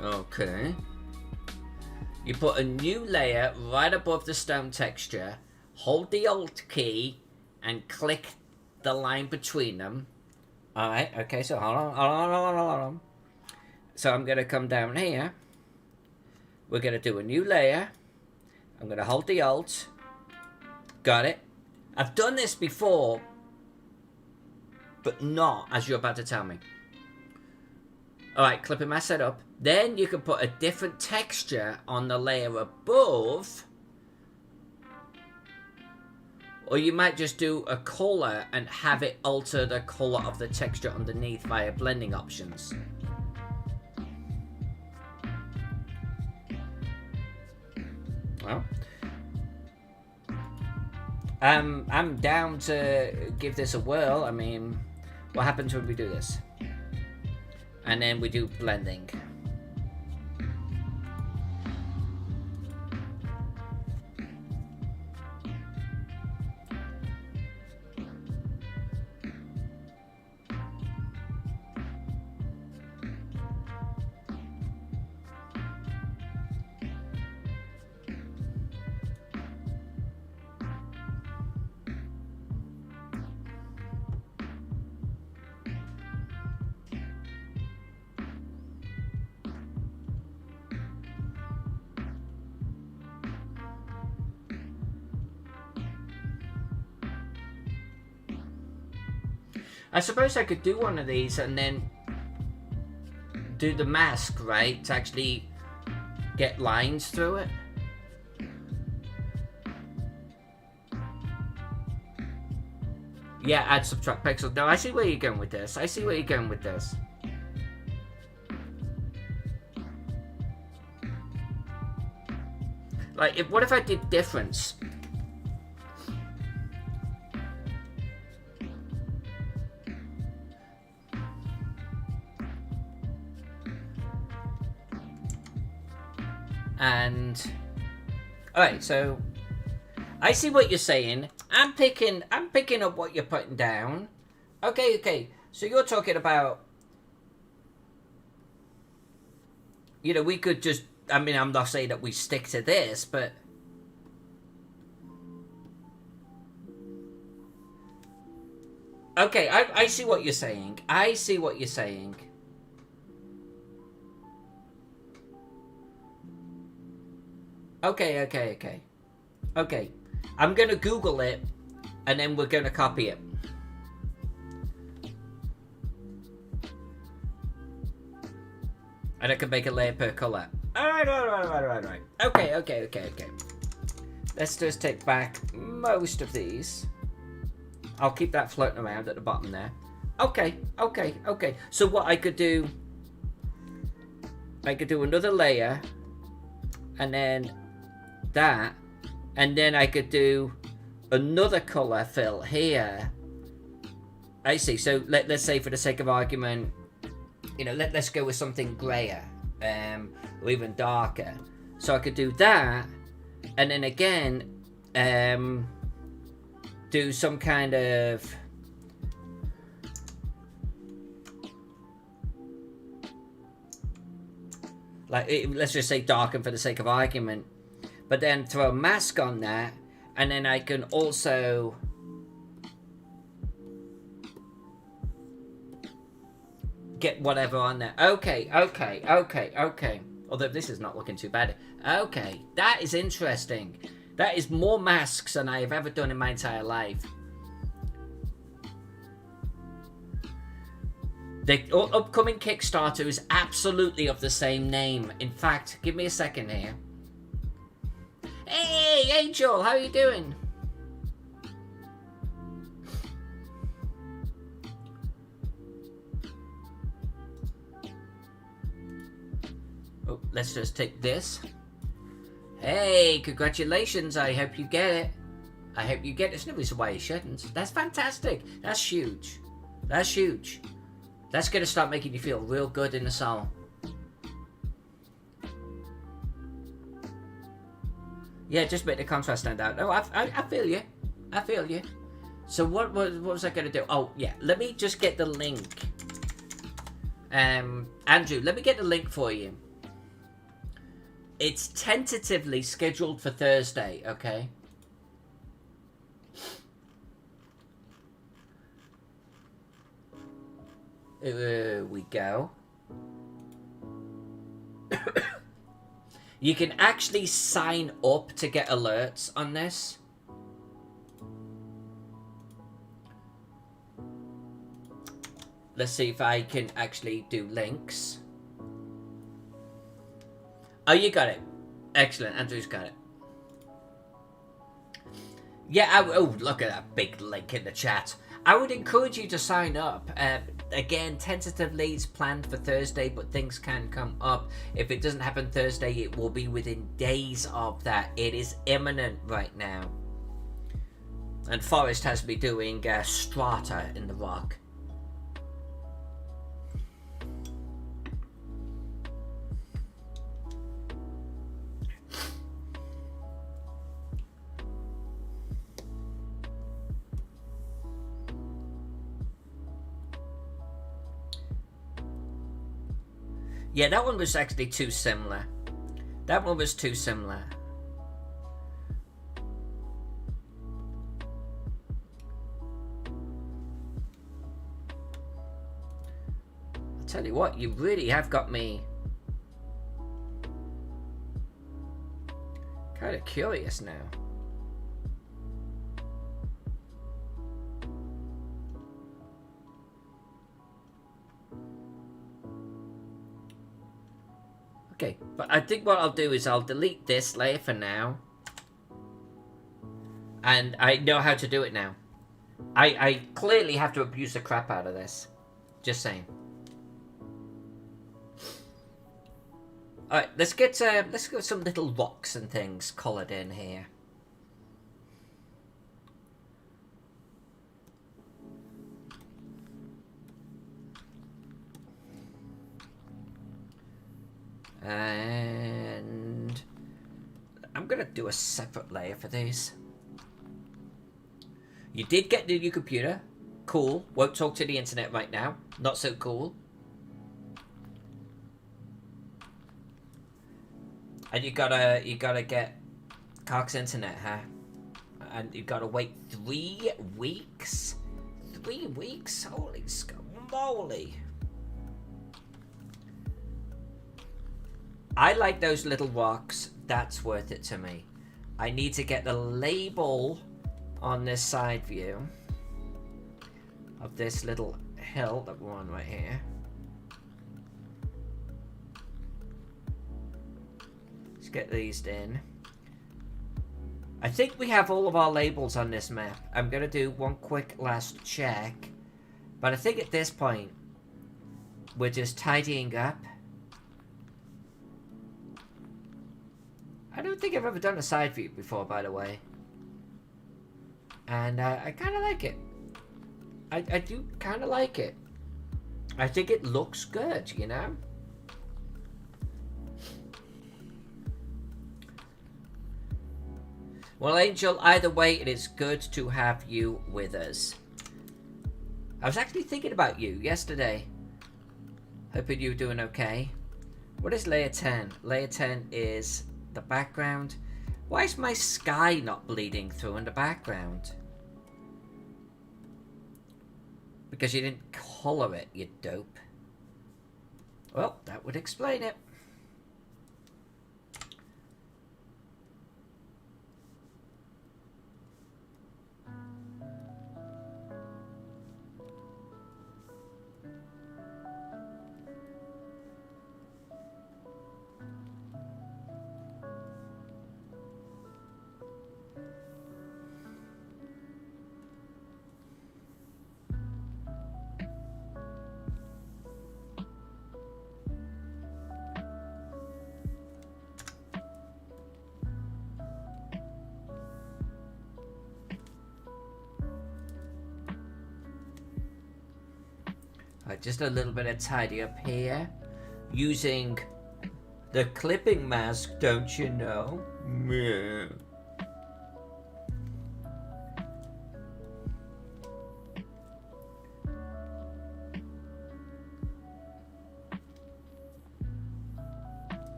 Okay. You put a new layer right above the stone texture. Hold the Alt key and click the line between them. Alright, okay, so hold on. So I'm going to come down here. We're going to do a new layer. I'm going to hold the Alt. Got it. I've done this before, but not as you're about to tell me. Alright, clipping my setup. Then you can put a different texture on the layer above. Or you might just do a color and have it alter the color of the texture underneath via blending options. Well, I'm down to give this a whirl. I mean, what happens when we do this? And then we do blending. I suppose I could do one of these and then do the mask, right? To actually get lines through it. Yeah, add subtract pixels. No, I see where you're going with this. I see where you're going with this. Like, what if I did difference? And alright, so I see what you're saying. I'm picking up what you're putting down. Okay. So you're talking about, you know, we could just, I mean, I'm not saying that we stick to this, but okay, I see what you're saying. I see what you're saying. Okay. I'm gonna Google it, and then we're gonna copy it. And I can make a layer per color. Alright. Okay. Let's just take back most of these. I'll keep that floating around at the bottom there. Okay. So what I could do another layer, and then that, and then I could do another color fill here. I see. So let's say, for the sake of argument, you know, let's go with something grayer, or even darker. So I could do that, and then again, do some kind of, like, let's just say darken for the sake of argument, but then throw a mask on that, and then I can also get whatever on there. Okay. Although this is not looking too bad. Okay, that is interesting. That is more masks than I have ever done in my entire life. The upcoming Kickstarter is absolutely of the same name. In fact, give me a second here. Hey, Angel, how are you doing? Oh, let's just take this. Hey, congratulations. I hope you get it. There's no reason why you shouldn't. That's fantastic. That's huge. That's going to start making you feel real good in the soul. Yeah, just make the contrast stand out. No, I feel you. So what was I going to do? Oh, yeah. Let me just get the link. Andrew, let me get the link for you. It's tentatively scheduled for Thursday, okay? We go. You can actually sign up to get alerts on this. Let's see if I can actually do links. Oh, you got it. Excellent. Andrew's got it. Yeah, oh, look at that big link in the chat. I would encourage you to sign up. Again, tentatively it's planned for Thursday, but things can come up. If it doesn't happen Thursday, it will be within days of that. It is imminent right now. And Forrest has me doing strata in the rock. Yeah, that one was actually too similar. That one was too similar. I'll tell you what, you really have got me kind of curious now. Okay, but I think what I'll do is I'll delete this layer for now. And I know how to do it now. I clearly have to abuse the crap out of this. Just saying. Alright, let's get some little rocks and things coloured in here. And I'm gonna do a separate layer for these. You did get the new computer. Cool. Won't talk to the internet right now. Not so cool. And you gotta get Cox internet, huh? And you gotta wait 3 weeks. 3 weeks? Holy moly! I like those little rocks. That's worth it to me. I need to get the label on this side view of this little hill that we're on right here. Let's get these in. I think we have all of our labels on this map. I'm going to do one quick last check. But I think at this point, we're just tidying up. I don't think I've ever done a side view before, by the way. And I kind of like it. I do kind of like it. I think it looks good, you know? Well, Angel, either way, it is good to have you with us. I was actually thinking about you yesterday. Hoping you were doing okay. What is layer 10? Layer 10 is the background. Why is my sky not bleeding through in the background? Because you didn't color it, you dope. Well, that would explain it. Just a little bit of tidy up here. Using the clipping mask, don't you know? Meh.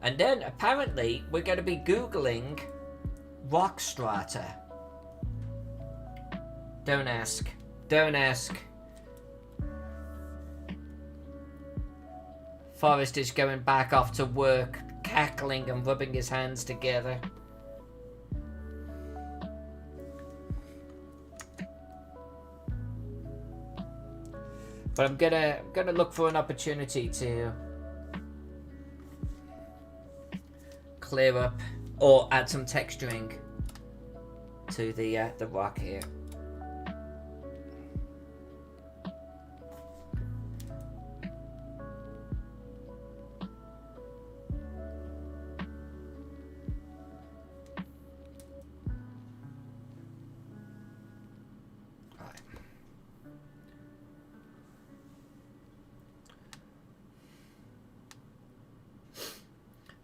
And then apparently we're going to be Googling rock strata. Don't ask. Don't ask. Forrest is going back off to work, cackling and rubbing his hands together. But I'm gonna look for an opportunity to clear up or add some texturing to the rock here.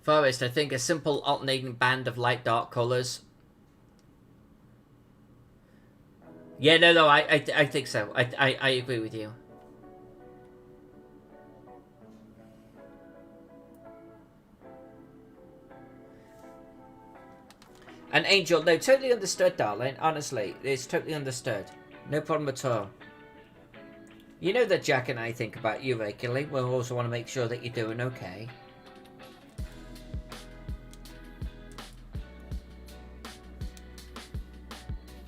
Forest, I think a simple alternating band of light dark colours. Yeah, no, I think so. I agree with you. And Angel, no, totally understood, darling. Honestly, it's totally understood. No problem at all. You know that Jack and I think about you regularly. We also want to make sure that you're doing okay.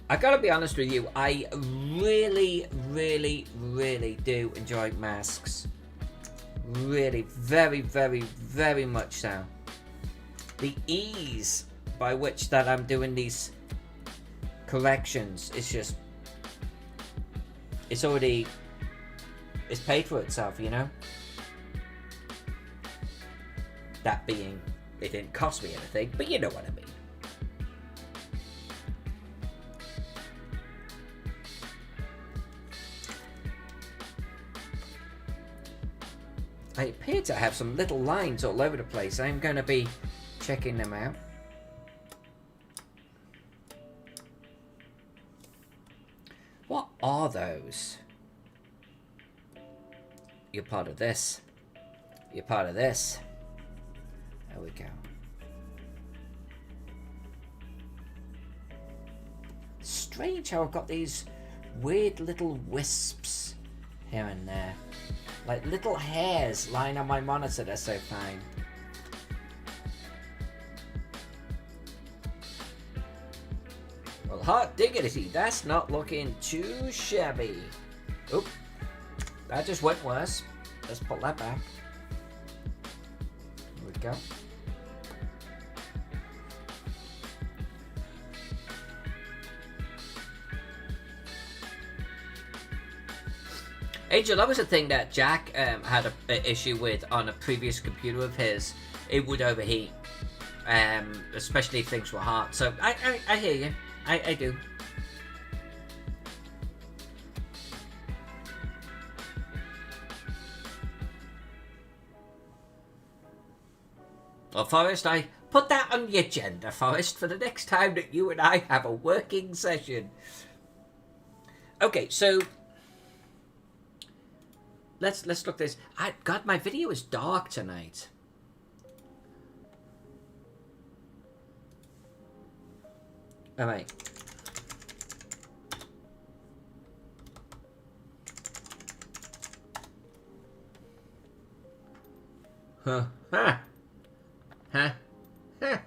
I gotta be honest with you, I really, really, really do enjoy masks. Really, very, very, very much so. The ease by which that I'm doing these corrections is just... It's already... It's paid for itself, you know? That being, it didn't cost me anything, but you know what I mean. I appear to have some little lines all over the place. I'm going to be checking them out. What are those? You're part of this. You're part of this. There we go. Strange how I've got these weird little wisps here and there. Like little hairs lying on my monitor, they're so fine. Well, hot diggity, that's not looking too shabby. Oop, that just went worse. Let's pull that back. There we go. Angel, that was a thing that Jack had an issue with on a previous computer of his. It would overheat, especially if things were hot. So I hear you. I do. Well, Forrest, I put that on the agenda, Forrest, for the next time that you and I have a working session. Okay, so... Let's look this. God, my video is dark tonight. All right. Huh. Huh. Huh. Huh.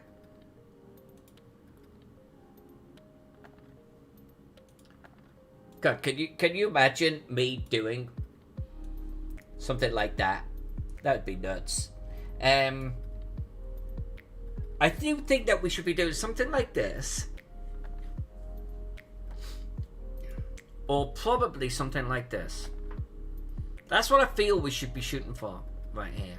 God, can you imagine me doing something like that? That would be nuts. I do think that we should be doing something like this. Or probably something like this. That's what I feel we should be shooting for right here.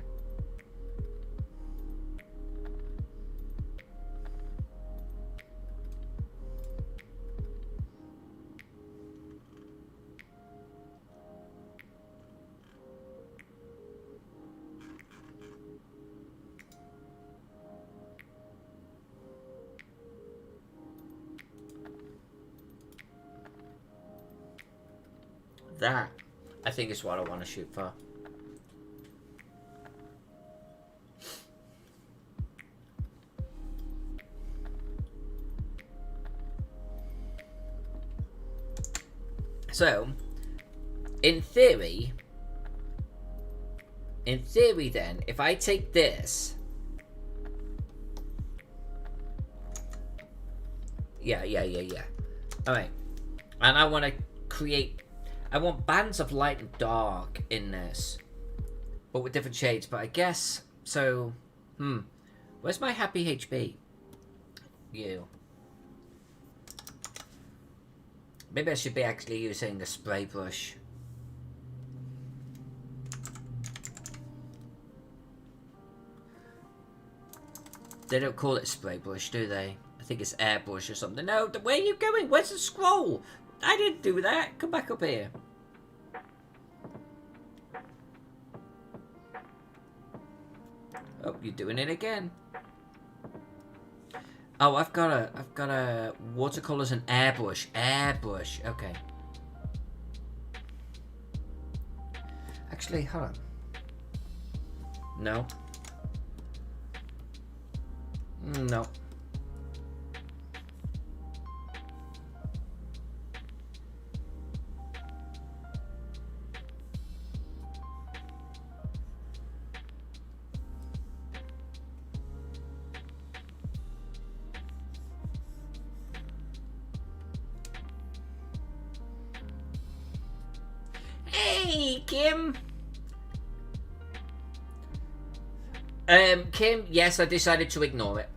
That, I think, is what I want to shoot for. So, in theory, in theory then, if I take this... Yeah. Alright. And I want to create... I want bands of light and dark in this. But with different shades. But I guess... So... Where's my happy HB? You. Maybe I should be actually using a spray brush. They don't call it spray brush, do they? I think it's airbrush or something. No, where are you going? Where's the scroll? I didn't do that. Come back up here. Oh, you're doing it again. Oh, I've got a watercolors and airbrush. Airbrush. Okay. Actually, hold on. No. No. Hey, Kim. Kim, yes, I decided to ignore it.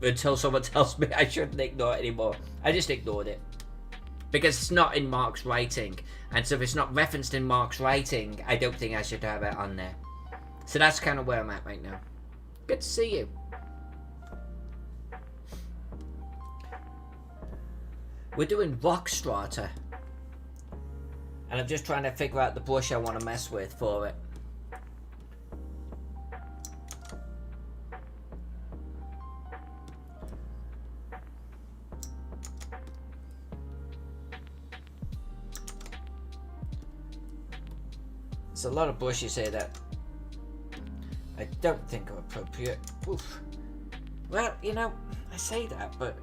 Until someone tells me I shouldn't ignore it anymore. I just ignored it. Because it's not in Mark's writing. And so if it's not referenced in Mark's writing, I don't think I should have it on there. So that's kind of where I'm at right now. Good to see you. We're doing rock strata. And I'm just trying to figure out the brush I want to mess with for it. There's a lot of bushes here that I don't think are appropriate. Oof. Well, you know, I say that, but...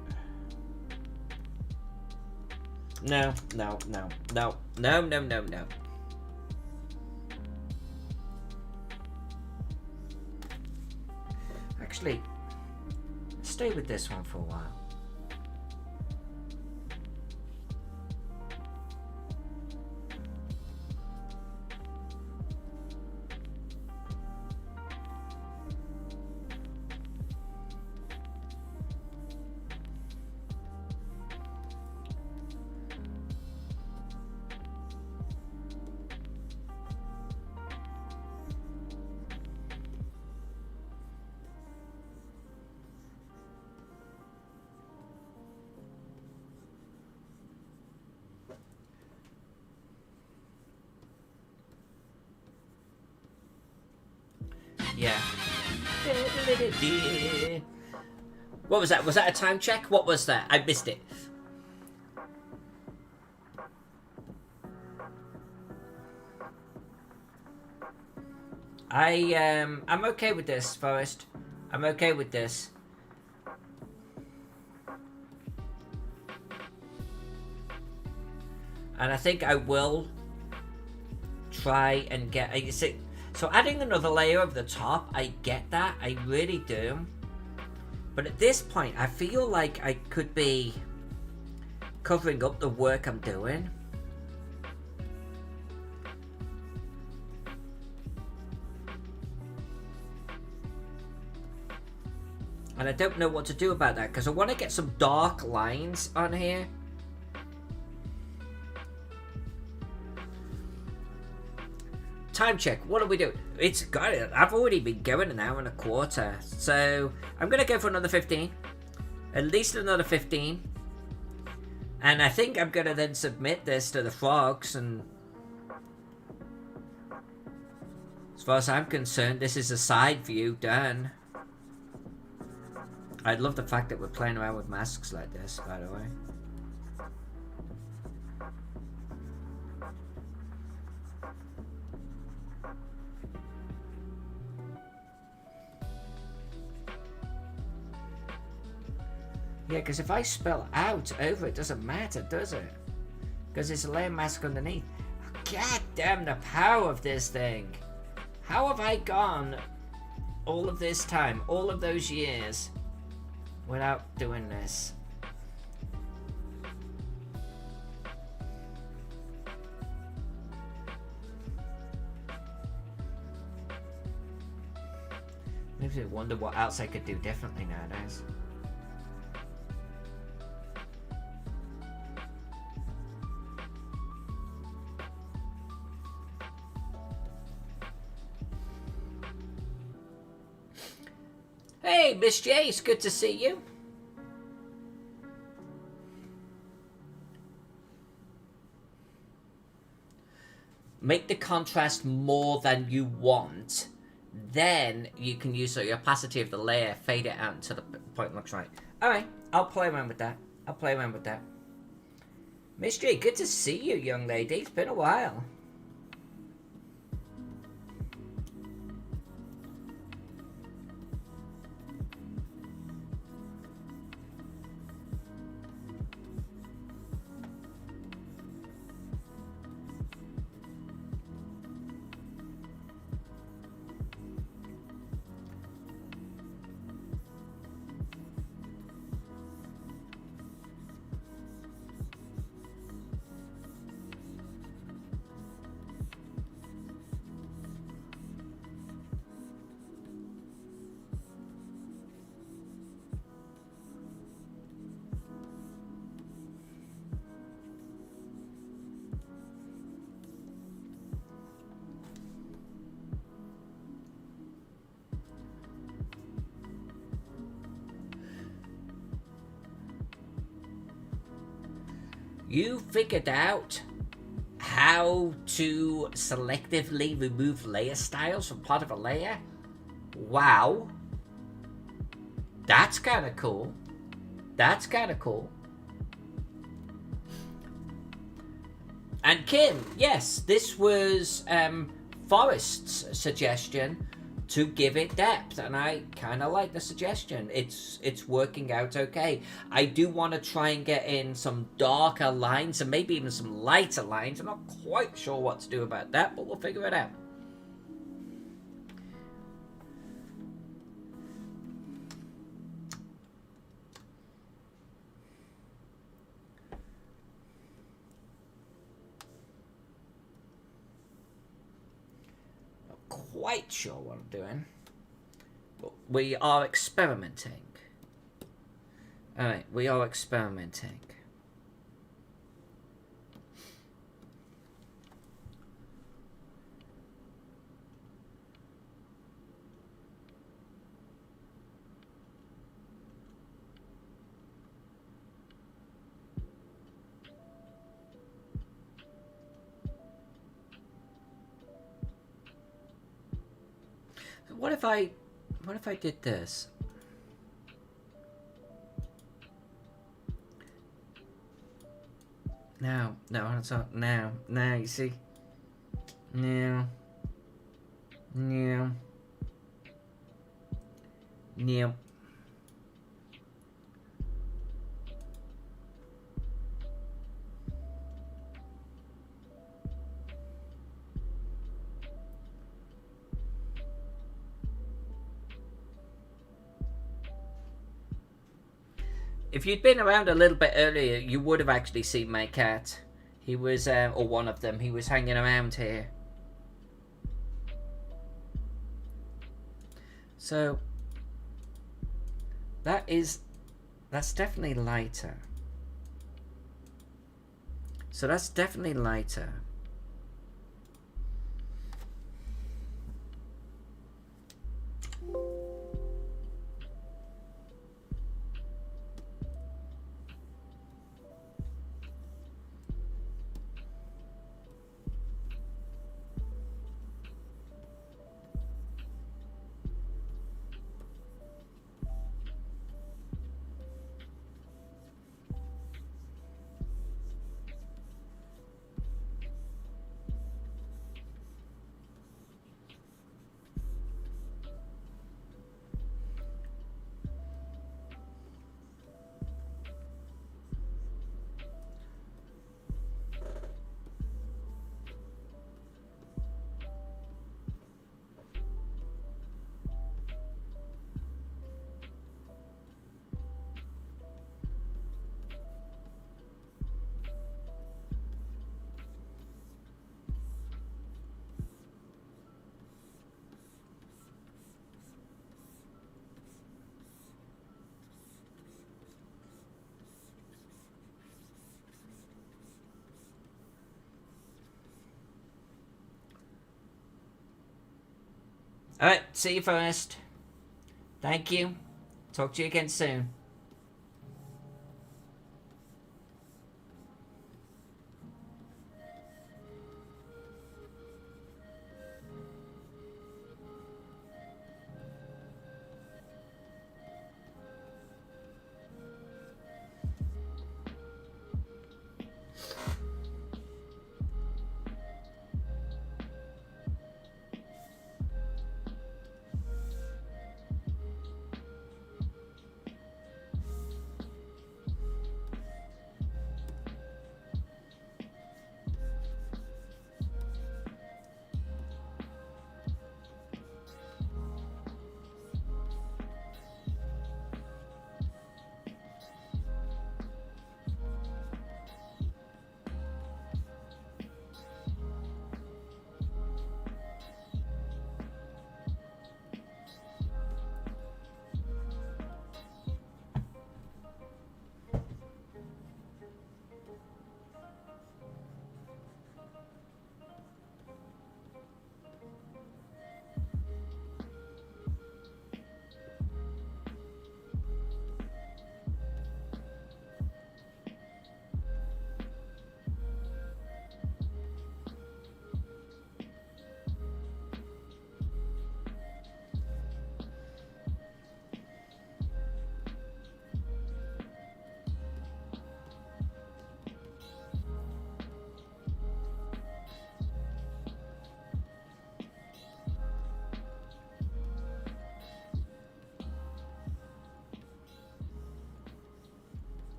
No. Actually, stay with this one for a while. Yeah. What was that? Was that a time check? What was that? I missed it. I'm okay with this, Forrest. I'm okay with this. And I think I will try and get... So adding another layer over the top, I get that. I really do. But at this point, I feel like I could be covering up the work I'm doing. And I don't know what to do about that, because I want to get some dark lines on here. Time check. What are we doing? It's got it. I've already been going an hour and a quarter. So I'm going to go for another 15. At least another 15. And I think I'm going to then submit this to the frogs. And as far as I'm concerned, this is a side view done. I love the fact that we're playing around with masks like this, by the way. Yeah, because if I spell out over it, doesn't matter, does it? Because it's a layer mask underneath. God damn the power of this thing. How have I gone all of this time, all of those years, without doing this? Makes me wonder what else I could do differently nowadays. Hey, Miss J, it's good to see you. Make the contrast more than you want. Then you can use the opacity of the layer, fade it out until the point looks right. Alright, I'll play around with that. I'll play around with that. Miss J, good to see you, young lady. It's been a while. You figured out how to selectively remove layer styles from part of a layer? Wow. That's kind of cool. That's kind of cool. And Kim, yes, this was Forrest's suggestion to give it depth, and I kind of like the suggestion. It's working out okay. I do want to try and get in some darker lines and maybe even some lighter lines. I'm not quite sure what to do about that, but we'll figure it out. Quite sure what I'm doing, but we are experimenting. Alright, we are experimenting. What if I did this? Now, you see? Now. If you'd been around a little bit earlier, you would have actually seen my cat. He was, or one of them, he was hanging around here. So, that's definitely lighter. So that's definitely lighter. Alright, see you first. Thank you. Talk to you again soon.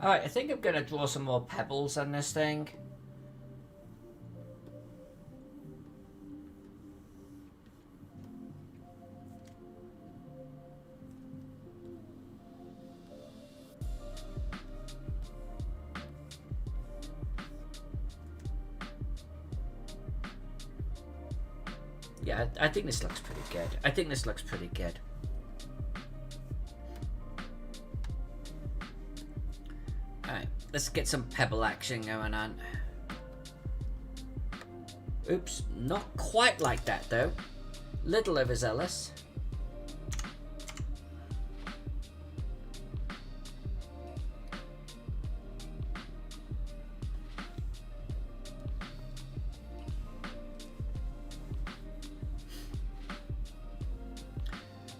Alright, I think I'm gonna draw some more pebbles on this thing. Yeah, I think this looks pretty good. I think this looks pretty good. Alright, let's get some pebble action going on. Oops, not quite like that though. Little overzealous.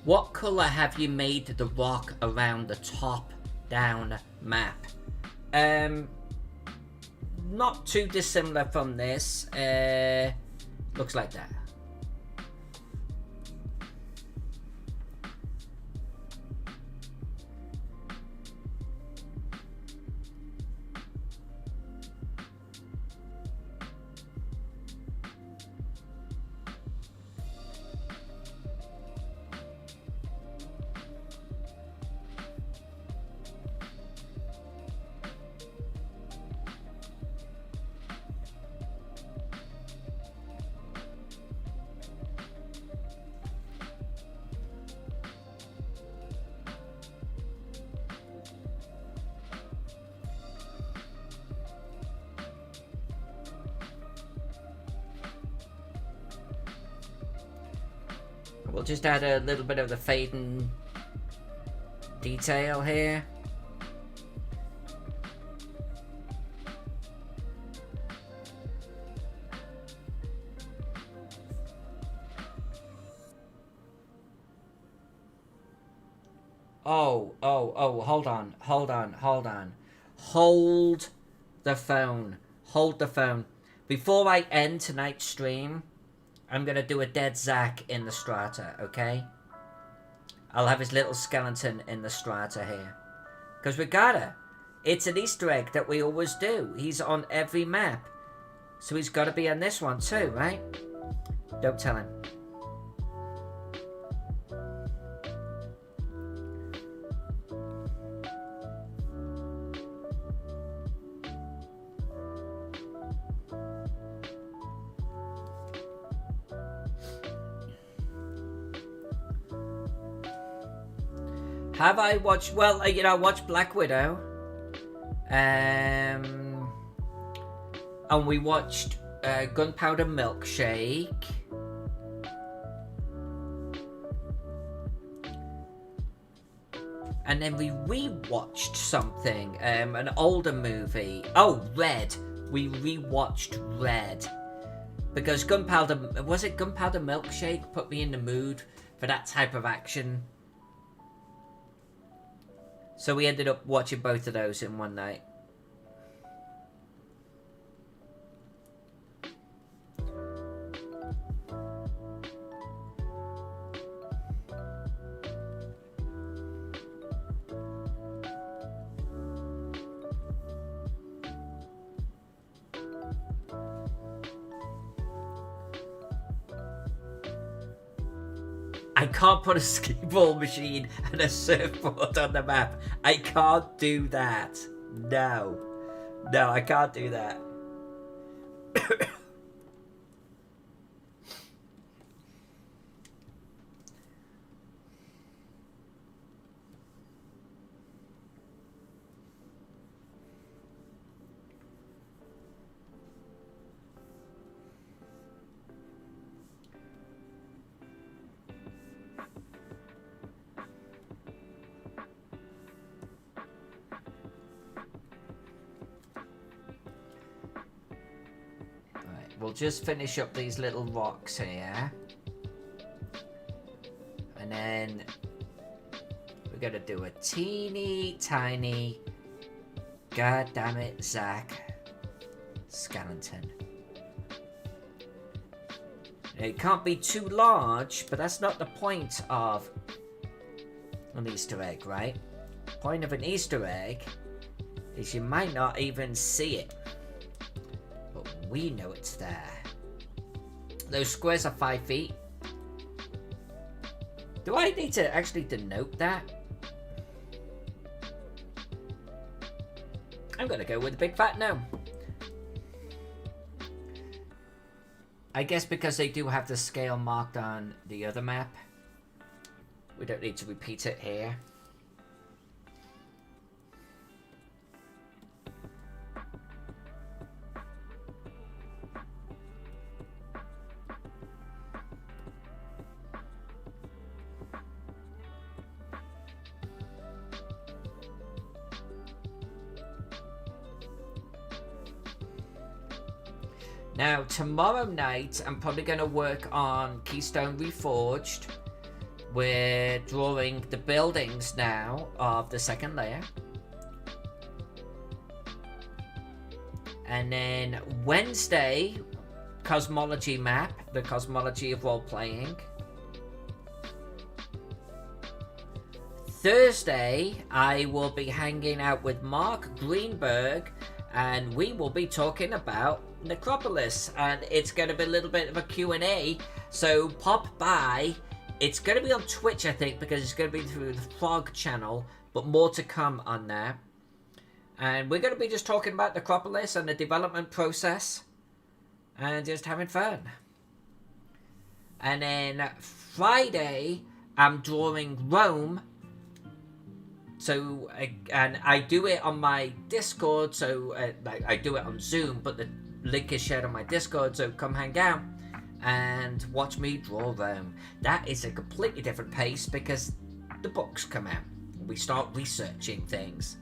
What colour have you made the rock around the top down map? Not too dissimilar from this. Looks like that. We'll just add a little bit of the Faden detail here. Oh, hold on. Hold the phone. Hold the phone. Before I end tonight's stream, I'm gonna do a dead Zack in the strata, okay? I'll have his little skeleton in the strata here. Because we gotta. It's an Easter egg that we always do. He's on every map. So he's gotta be on this one too, right? Don't tell him. Have I watched? Well, you know, I watched Black Widow. And we watched Gunpowder Milkshake. And then we rewatched something, an older movie. Oh, Red. We rewatched Red. Because Gunpowder Milkshake put me in the mood for that type of action. So we ended up watching both of those in one night. I can't put a skee-ball machine and a surfboard on the map. I can't do that. No. No, I can't do that. We'll just finish up these little rocks here. And then we're going to do a teeny tiny, god damn it, Zach, skeleton. It can't be too large, but that's not the point of an Easter egg, right? The point of an Easter egg is you might not even see it. We know it's there. Those squares are 5 feet. Do I need to actually denote that? I'm gonna go with a big fat no. I guess because they do have the scale marked on the other map, we don't need to repeat it here. Now, tomorrow night, I'm probably going to work on Keystone Reforged. We're drawing the buildings now of the second layer. And then Wednesday, Cosmology map, the Cosmology of Role-Playing. Thursday, I will be hanging out with Mark Greenberg, and we will be talking about Necropolis, and it's going to be a little bit of a Q&A, so pop by. It's going to be on Twitch, I think, because it's going to be through the Frog channel, but more to come on there. And we're going to be just talking about Necropolis and the development process, and just having fun. And then Friday, I'm drawing Rome. So, and I do it on my Discord, so I do it on Zoom, but the link is shared on my Discord, so come hang out and watch me draw Rome. That is a completely different pace because the books come out. We start researching things.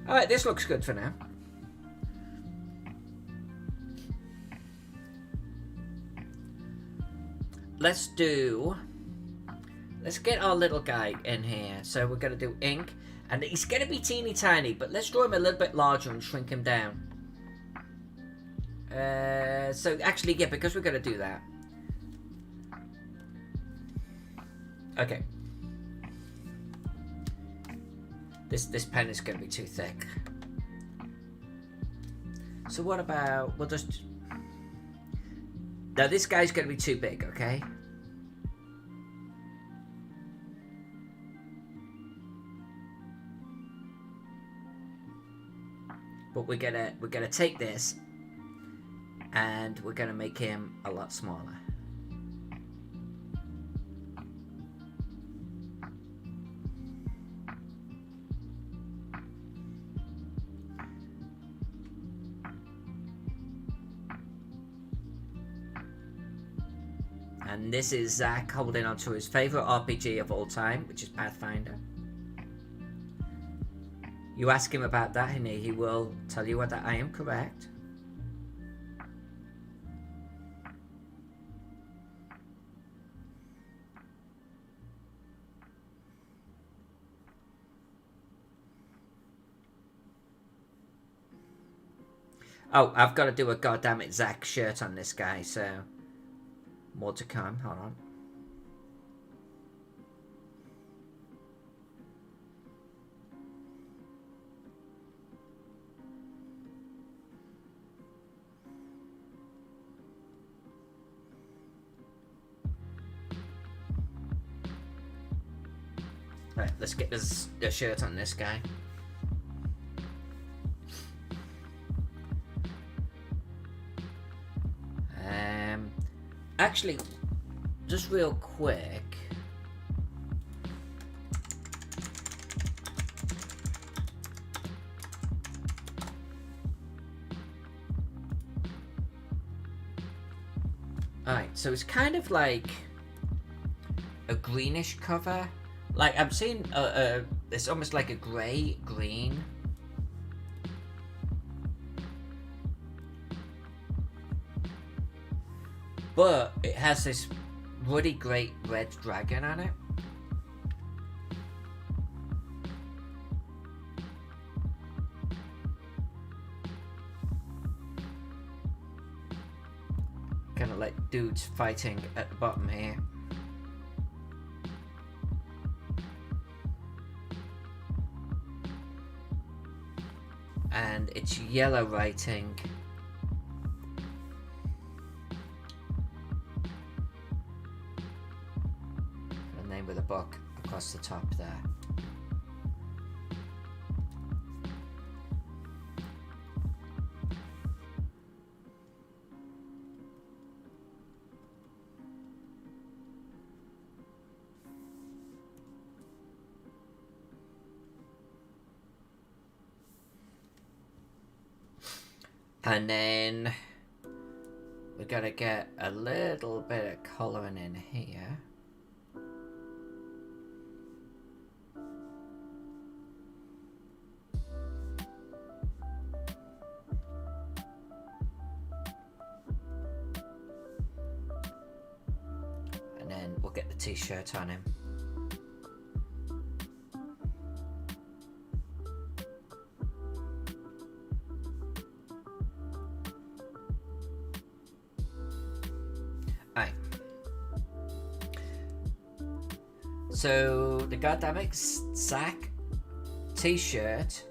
Alright, this looks good for now. Let's get our little guy in here. So we're going to do ink. And he's going to be teeny tiny, but let's draw him a little bit larger and shrink him down. So actually, yeah, because we're going to do that. Okay. This pen is going to be too thick. So what about, we'll just... Now this guy's going to be too big, okay? But we're gonna take this and we're gonna make him a lot smaller. And this is Zach holding on to his favourite RPG of all time, which is Pathfinder. You ask him about that and he will tell you whether I am correct. Oh, I've got to do a goddammit Zach shirt on this guy, so more to come. Hold on. Right, let's get the shirt on this guy. Actually, just real quick. Alright, so it's kind of like a greenish cover. Like, I'm seeing it's almost like a green. But it has this really great red dragon on it. Kind of like dudes fighting at the bottom here. And it's yellow writing. With a book across the top there. And then we gotta get a little bit of colouring in here. We'll get the t-shirt on him. Alright. So the goddammit Zach t-shirt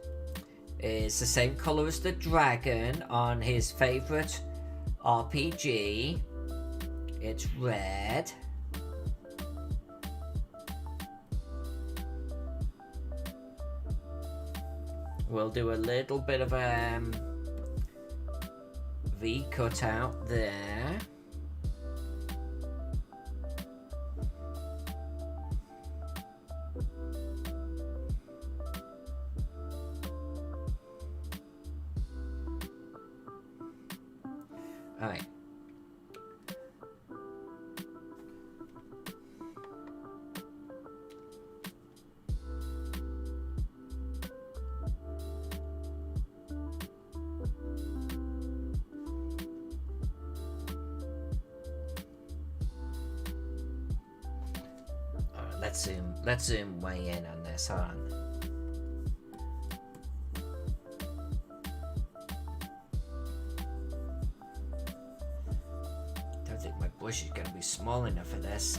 is the same colour as the dragon on his favourite RPG. It's red. We'll do a little bit of V cut out there. All right. Let's zoom way in on this. Hold on. Don't think my bush is gonna be small enough for this.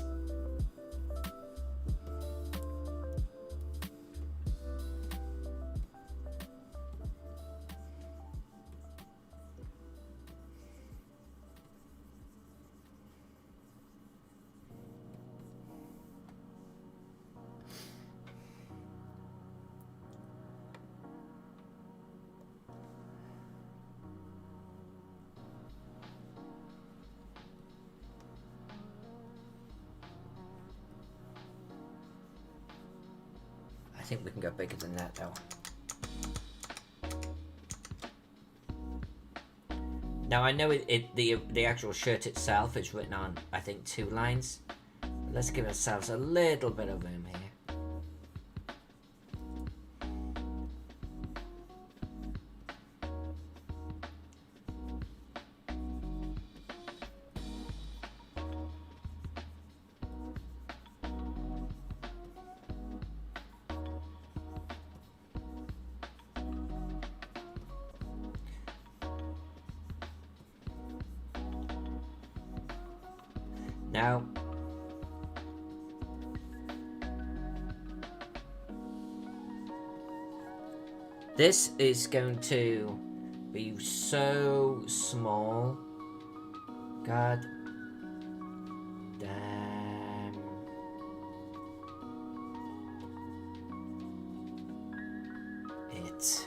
I think we can go bigger than that though. Now I know the actual shirt itself is written on, I think, 2 lines. Let's give ourselves a little bit of room here. Now, this is going to be so small. God damn. It.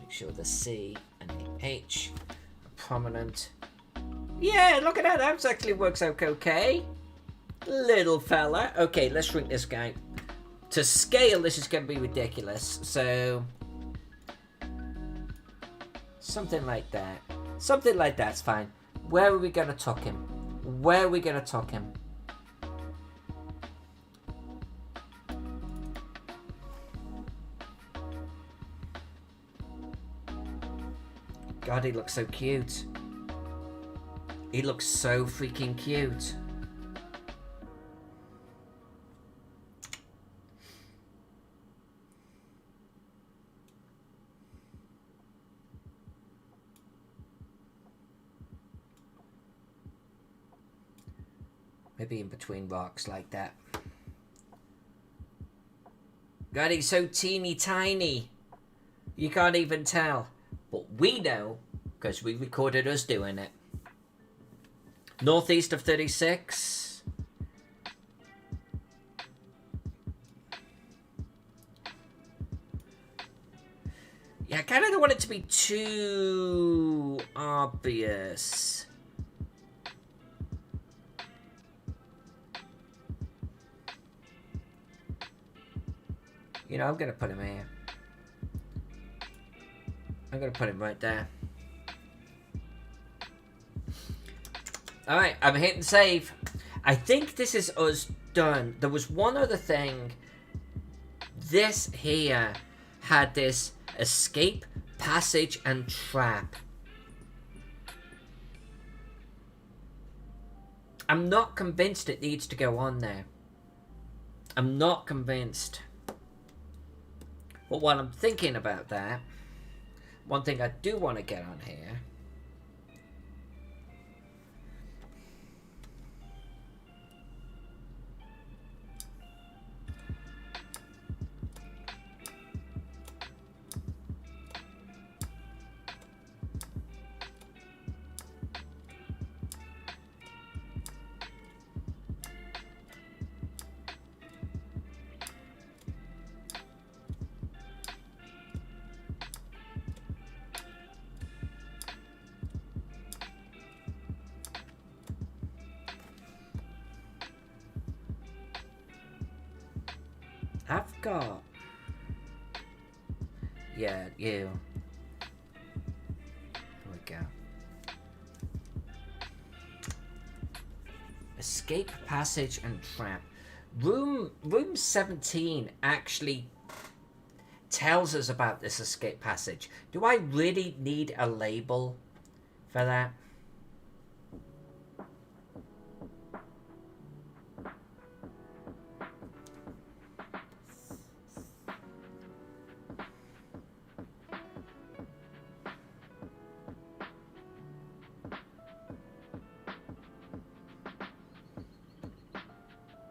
Sure the C and the H are prominent. Yeah, look at that. That actually works out okay. Little fella. Okay, let's shrink this guy. To scale, this is going to be ridiculous. So, something like that. Something like that's fine. Where are we going to tuck him? Where are we going to tuck him? God, he looks so cute. He looks so freaking cute. Maybe in between rocks like that. God, he's so teeny tiny. You can't even tell. But we know, because we recorded us doing it. Northeast of 36. Yeah, I kind of don't want it to be too obvious. You know, I'm going to put him here. I'm going to put him right there. Alright, I'm hitting save. I think this is us done. There was one other thing. This here had this escape, passage, and trap. I'm not convinced it needs to go on there. I'm not convinced. But while I'm thinking about that, one thing I do want to get on here. I've got... Yeah, you. There we go. Escape, passage, and trap. Room 17 actually tells us about this escape passage. Do I really need a label for that?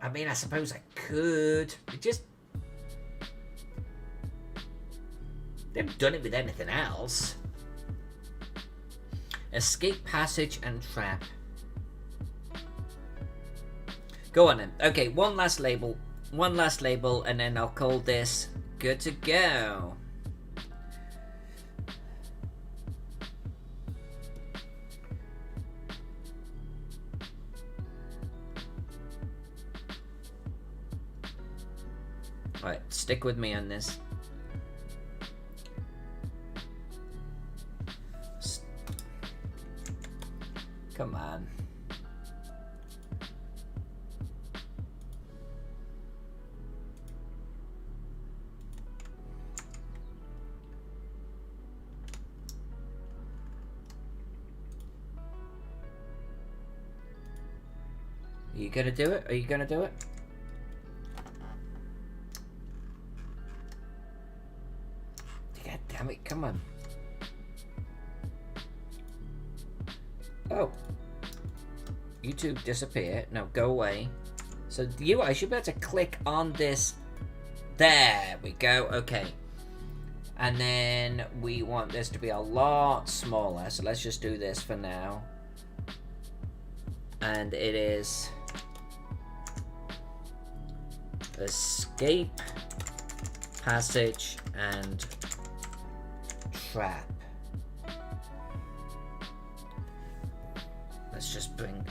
I mean, I suppose I could. It just... They haven't done it with anything else. Escape, passage, and trap. Go on then. Okay, one last label. One last label, and then I'll call this good to go. Stick with me on this. Come on. Are you gonna do it? Are you gonna do it? God damn it, come on. Oh. You two disappear. No, go away. So I should be able to click on this. There we go. Okay. And then we want this to be a lot smaller. So let's just do this for now. And it is escape, passage, and trap. Let's just bring...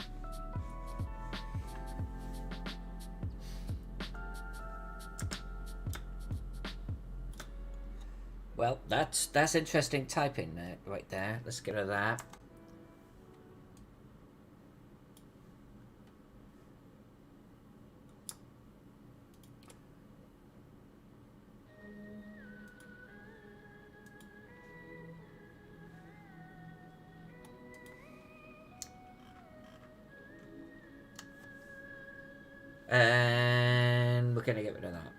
Well, that's interesting typing there, right there. Let's get rid of that. And we're gonna get rid of that.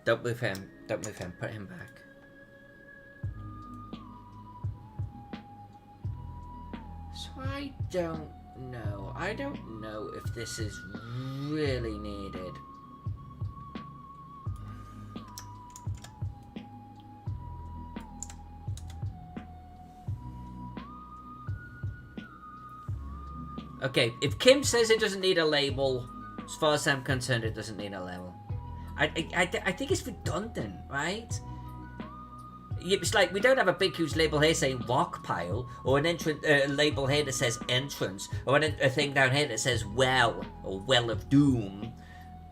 Don't move him. Don't move him. Put him back. So I don't know. I don't know if this is really needed. Okay, if Kim says it doesn't need a label, as far as I'm concerned, it doesn't need a label. I think it's redundant, right? It's like we don't have a big huge label here saying rock pile, or an label here that says entrance, or a thing down here that says well, or well of doom.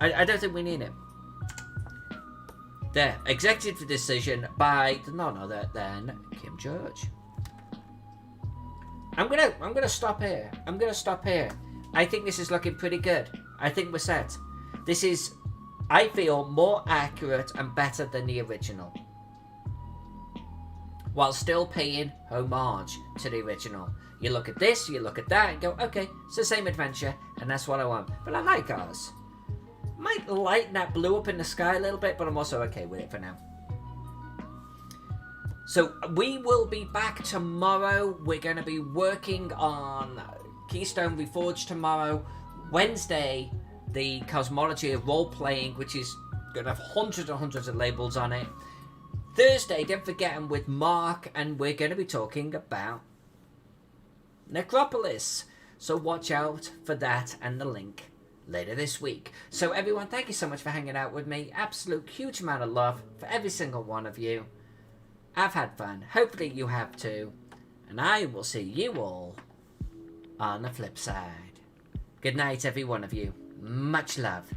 I don't think we need it. There, executive decision by none other than Kim Church. I'm gonna stop here. I'm gonna stop here. I think this is looking pretty good. I think we're set. This is, I feel, more accurate and better than the original, while still paying homage to the original. You look at this, you look at that, and go, okay, it's the same adventure, and that's what I want. But I like ours. Might lighten that blue up in the sky a little bit, but I'm also okay with it for now. So we will be back tomorrow. We're going to be working on Keystone Reforged tomorrow. Wednesday, the Cosmology of Role-Playing, which is going to have hundreds and hundreds of labels on it. Thursday, don't forget, I'm with Mark, and we're going to be talking about Necropolis. So watch out for that and the link later this week. So everyone, thank you so much for hanging out with me. Absolute huge amount of love for every single one of you. I've had fun. Hopefully you have too. And I will see you all on the flip side. Good night, every one of you. Much love.